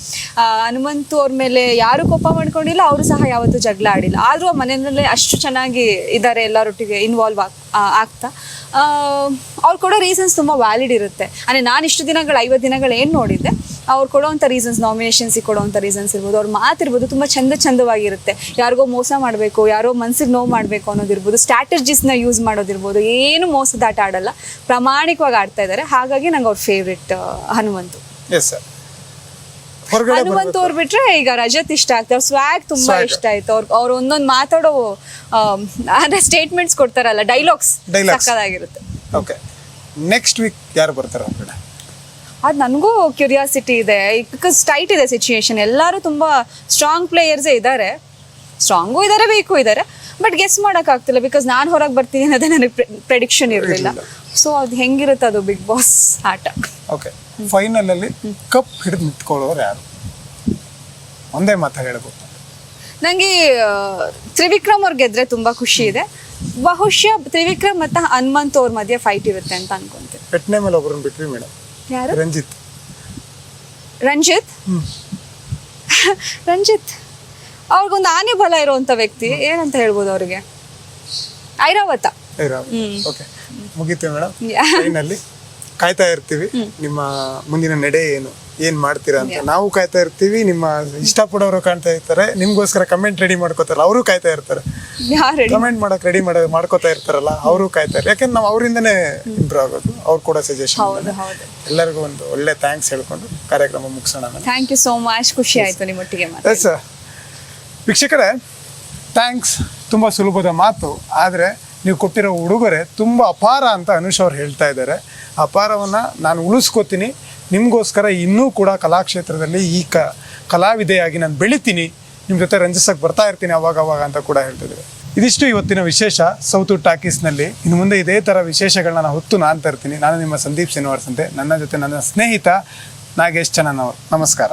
ಹನುಮಂತು ಅವ್ರ ಮೇಲೆ ಯಾರು ಕೋಪ ಮಾಡ್ಕೊಂಡಿಲ್ಲ, ಅವರು ಸಹ ಯಾವತ್ತೂ ಜಗಳ ಆಡಿಲ್ಲ. ಆದ್ರೂ ಮನೆಯಲ್ಲೇ ಅಷ್ಟು ಚೆನ್ನಾಗಿ ಇದ್ದಾರೆ, ಎಲ್ಲರೊಟ್ಟಿಗೆ ಇನ್ವಾಲ್ವ್ ಆಗ್ತಾ. ಅವ್ರು ಕೊಡೋ ರೀಸನ್ಸ್ ತುಂಬ ವ್ಯಾಲಿಡ್ ಇರುತ್ತೆ. ಅಂದರೆ ನಾನು ಇಷ್ಟು ದಿನಗಳು 50 ದಿನಗಳು ಏನು ನೋಡಿದ್ದೆ, ಅವ್ರು ಕೊಡೋವಂಥ ರೀಸನ್ಸ್, ನಾಮಿನೇಷನ್ಸಿಗೆ ಕೊಡೋವಂಥ ರೀಸನ್ಸ್ ಇರ್ಬೋದು, ಅವ್ರ ಮಾತಿರ್ಬೋದು ತುಂಬ ಚಂದವಾಗಿರುತ್ತೆ. ಯಾರಿಗೋ ಮೋಸ ಮಾಡಬೇಕು, ಯಾರೋ ಮನ್ಸಿಗೆ ನೋವು ಮಾಡಬೇಕು ಅನ್ನೋದಿರ್ಬೋದು, ಸ್ಟ್ರಾಟಜಿಸ್ನ ಯೂಸ್ ಮಾಡೋದಿರ್ಬೋದು, ಏನು ಮೋಸದ ಆಟ ಆಡಲ್ಲ, ಪ್ರಾಮಾಣಿಕವಾಗಿ ಆಡ್ತಾ ಇದ್ದಾರೆ. ಹಾಗಾಗಿ ನಂಗೆ ಅವ್ರ ಫೇವ್ರೆಟ್ ಹನುಮಂತು. ಹನುಮಂತು ಅವ್ರು ಬಿಟ್ರೆ ಈಗ ರಜತ್ ಇಷ್ಟ ಆಗ್ತಾರೆ. ಸ್ವ್ಯಾಗ್ ತುಂಬಾ ಇಷ್ಟ ಆಯ್ತು. ಅವ್ರು ಒಂದೊಂದು ಮಾತಾಡೋ ಸ್ಟೇಟ್ಮೆಂಟ್ಸ್ ಕೊಡ್ತಾರಲ್ಲ, ಡೈಲಾಗ್ಸ್ ಸಕ್ಕತ್ತಾಗಿರುತ್ತೆ. ಓಕೆ, ನೆಕ್ಸ್ಟ್ ವೀಕ್ ಯಾರು ಬರ್ತಾರೆ? ಅದು ನನಗೂ ಕ್ಯೂರಿಯಾಸಿಟಿ ಇದೆ, ಬಿಕಾಸ್ ಟೈಟ್ ಇದೆ ಸಿಚುಯೇಷನ್. ಎಲ್ಲರೂ ತುಂಬ ಸ್ಟ್ರಾಂಗ್ ಪ್ಲೇಯರ್ಸೇ ಇದ್ದಾರೆ, ಸ್ಟ್ರಾಂಗು ಇದ್ದಾರೆ, ವೀಕು ಇದ್ದಾರೆ, ಬಟ್ ಗೆಸ್ ಮಾಡೋಕ್ಕಾಗ್ತಿಲ್ಲ ಬಿಕಾಸ್ ನಾನು ಹೊರಗೆ ಬರ್ತೀನಿ ಅನ್ನೋದೇ ನನಗೆ ಪ್ರೆಡಿಕ್ಷನ್ ಇರಲಿಲ್ಲ. ಸೊ ಅದು ಹೆಂಗಿರುತ್ತೆ ಅದು ಬಿಗ್ ಬಾಸ್ ಆಟ. ಓಕೆ, ಫೈನಲಲ್ಲಿ ಕಪ್ ಹಿಡಿದು ನಿಂತ್ಕೊಳ್ಳೋರು ಯಾರು? ಒಂದೇ ಮಾತು ಹೇಳ್ಬೋದು. ನನಗೆ ತ್ರಿವಿಕ್ರಮ್ ಅವ್ರು ಗೆದ್ರೆ ತುಂಬ ಖುಷಿ ಇದೆ. ಬಹುಶಃ ತ್ರಿವಿಕ್ರಮ್ ಮತ್ತು ಹನುಮಂತ್ ಅವ್ರ ಮಧ್ಯೆ ಫೈಟ್ ಇರುತ್ತೆ ಅಂತ ಅನ್ಕೊಂತೀನಿ. ಪೆಟ್ನೆ ಮೇಲೆ ಒಬ್ಬರನ್ನ ಬಿಟ್ವಿ ಮೇಡಮ್, ಯಾರು? ರಂಜಿತ್. ರಂಜಿತ್ ಅವ್ರಿಗೊಂದು ಆನೆ ಬಲ ಇರುವಂತ ವ್ಯಕ್ತಿ, ಏನಂತ ಹೇಳ್ಬೋದು ಅವ್ರಿಗೆ? ಐರಾವತ. ಓಕೆ, ಮುಗೀತೀವಿ ಮೇಡಮ್. ಫೈನಲ್ಲಿ ಕಾಯ್ತಾ ಇರ್ತೀವಿ ನಿಮ್ಮ ಮುಂದಿನ ನಡೆ ಏನ್ ಮಾಡ್ತೀರಾ ಅಂತ. ನಾವು ಕಾಯ್ತಾ ಇರ್ತೀವಿ, ನಿಮ್ಮ ಇಷ್ಟಪಡೋರು ಕಾಣ್ತಾ ಇರ್ತಾರೆ, ನಿಮ್ಗೋಸ್ಕರ ಕಮೆಂಟ್ ರೆಡಿ ಮಾಡ್ಕೋತಾರಲ್ಲ ಅವರು ಕಾಯ್ತಾ ಇರ್ತಾರೆ, ಕಮೆಂಟ್ ಮಾಡಕ್ ರೆಡಿ ಮಾಡ್ಕೋತಾ ಇರ್ತಾರಲ್ಲ ಅವರು ಕಾಯ್ತಾ ಇರ್ತಾರೆ. ಯಾಕಂದ್ರೆ ನಾವು ಅವರಿಂದನೇ ಇಂಪ್ರೂವ್ ಆಗೋದು, ಅವ್ರು ಕೂಡ ಸಜೆಷನ್. ಎಲ್ಲರಿಗೂ ಒಂದು ಒಳ್ಳೆ ಥ್ಯಾಂಕ್ಸ್ ಹೇಳ್ಕೊಂಡು ಕಾರ್ಯಕ್ರಮ ಮುಗಿಸೋಣ. ಥ್ಯಾಂಕ್ ಯು ಸೋ ಮಚ್, ಖುಷಿ ಆಯ್ತು ನಿಮ್ಮೊಟ್ಟಿಗೆ. ಎಸ್ ವೀಕ್ಷಕರೇ, ಥ್ಯಾಂಕ್ಸ್. ತುಂಬ ಸುಲಭದ ಮಾತು, ಆದರೆ ನೀವು ಕೊಟ್ಟಿರೋ ಉಡುಗೊರೆ ತುಂಬ ಅಪಾರ ಅಂತ ಅನುಷ್ ಅವ್ರು ಹೇಳ್ತಾ ಇದ್ದಾರೆ. ಅಪಾರವನ್ನು ನಾನು ಉಳಿಸ್ಕೋತೀನಿ, ನಿಮಗೋಸ್ಕರ ಇನ್ನೂ ಕೂಡ ಕಲಾಕ್ಷೇತ್ರದಲ್ಲಿ ಈ ಕಲಾವಿದೆಯಾಗಿ ನಾನು ಬೆಳಿತೀನಿ, ನಿಮ್ಮ ಜೊತೆ ರಂಜಿಸಕ್ಕೆ ಬರ್ತಾ ಇರ್ತೀನಿ ಅವಾಗ ಅಂತ ಕೂಡ ಹೇಳ್ತಿದ್ದಾರೆ. ಇದಿಷ್ಟು ಇವತ್ತಿನ ವಿಶೇಷ ಸೌತ್ ಟಾಕೀಸ್ನಲ್ಲಿ. ಇನ್ನು ಮುಂದೆ ಇದೇ ಥರ ವಿಶೇಷಗಳನ್ನ ನಾನು ಹೊತ್ತು ನಾನು ತರ್ತೀನಿ. ನಾನು ನಿಮ್ಮ ಸಂದೀಪ್ ಶನಿವಾರ ಸಂತೆ, ನನ್ನ ಜೊತೆ ನನ್ನ ಸ್ನೇಹಿತ ನಾಗೇಶ್ ಚನ್ನನ್ ಅವರು. ನಮಸ್ಕಾರ.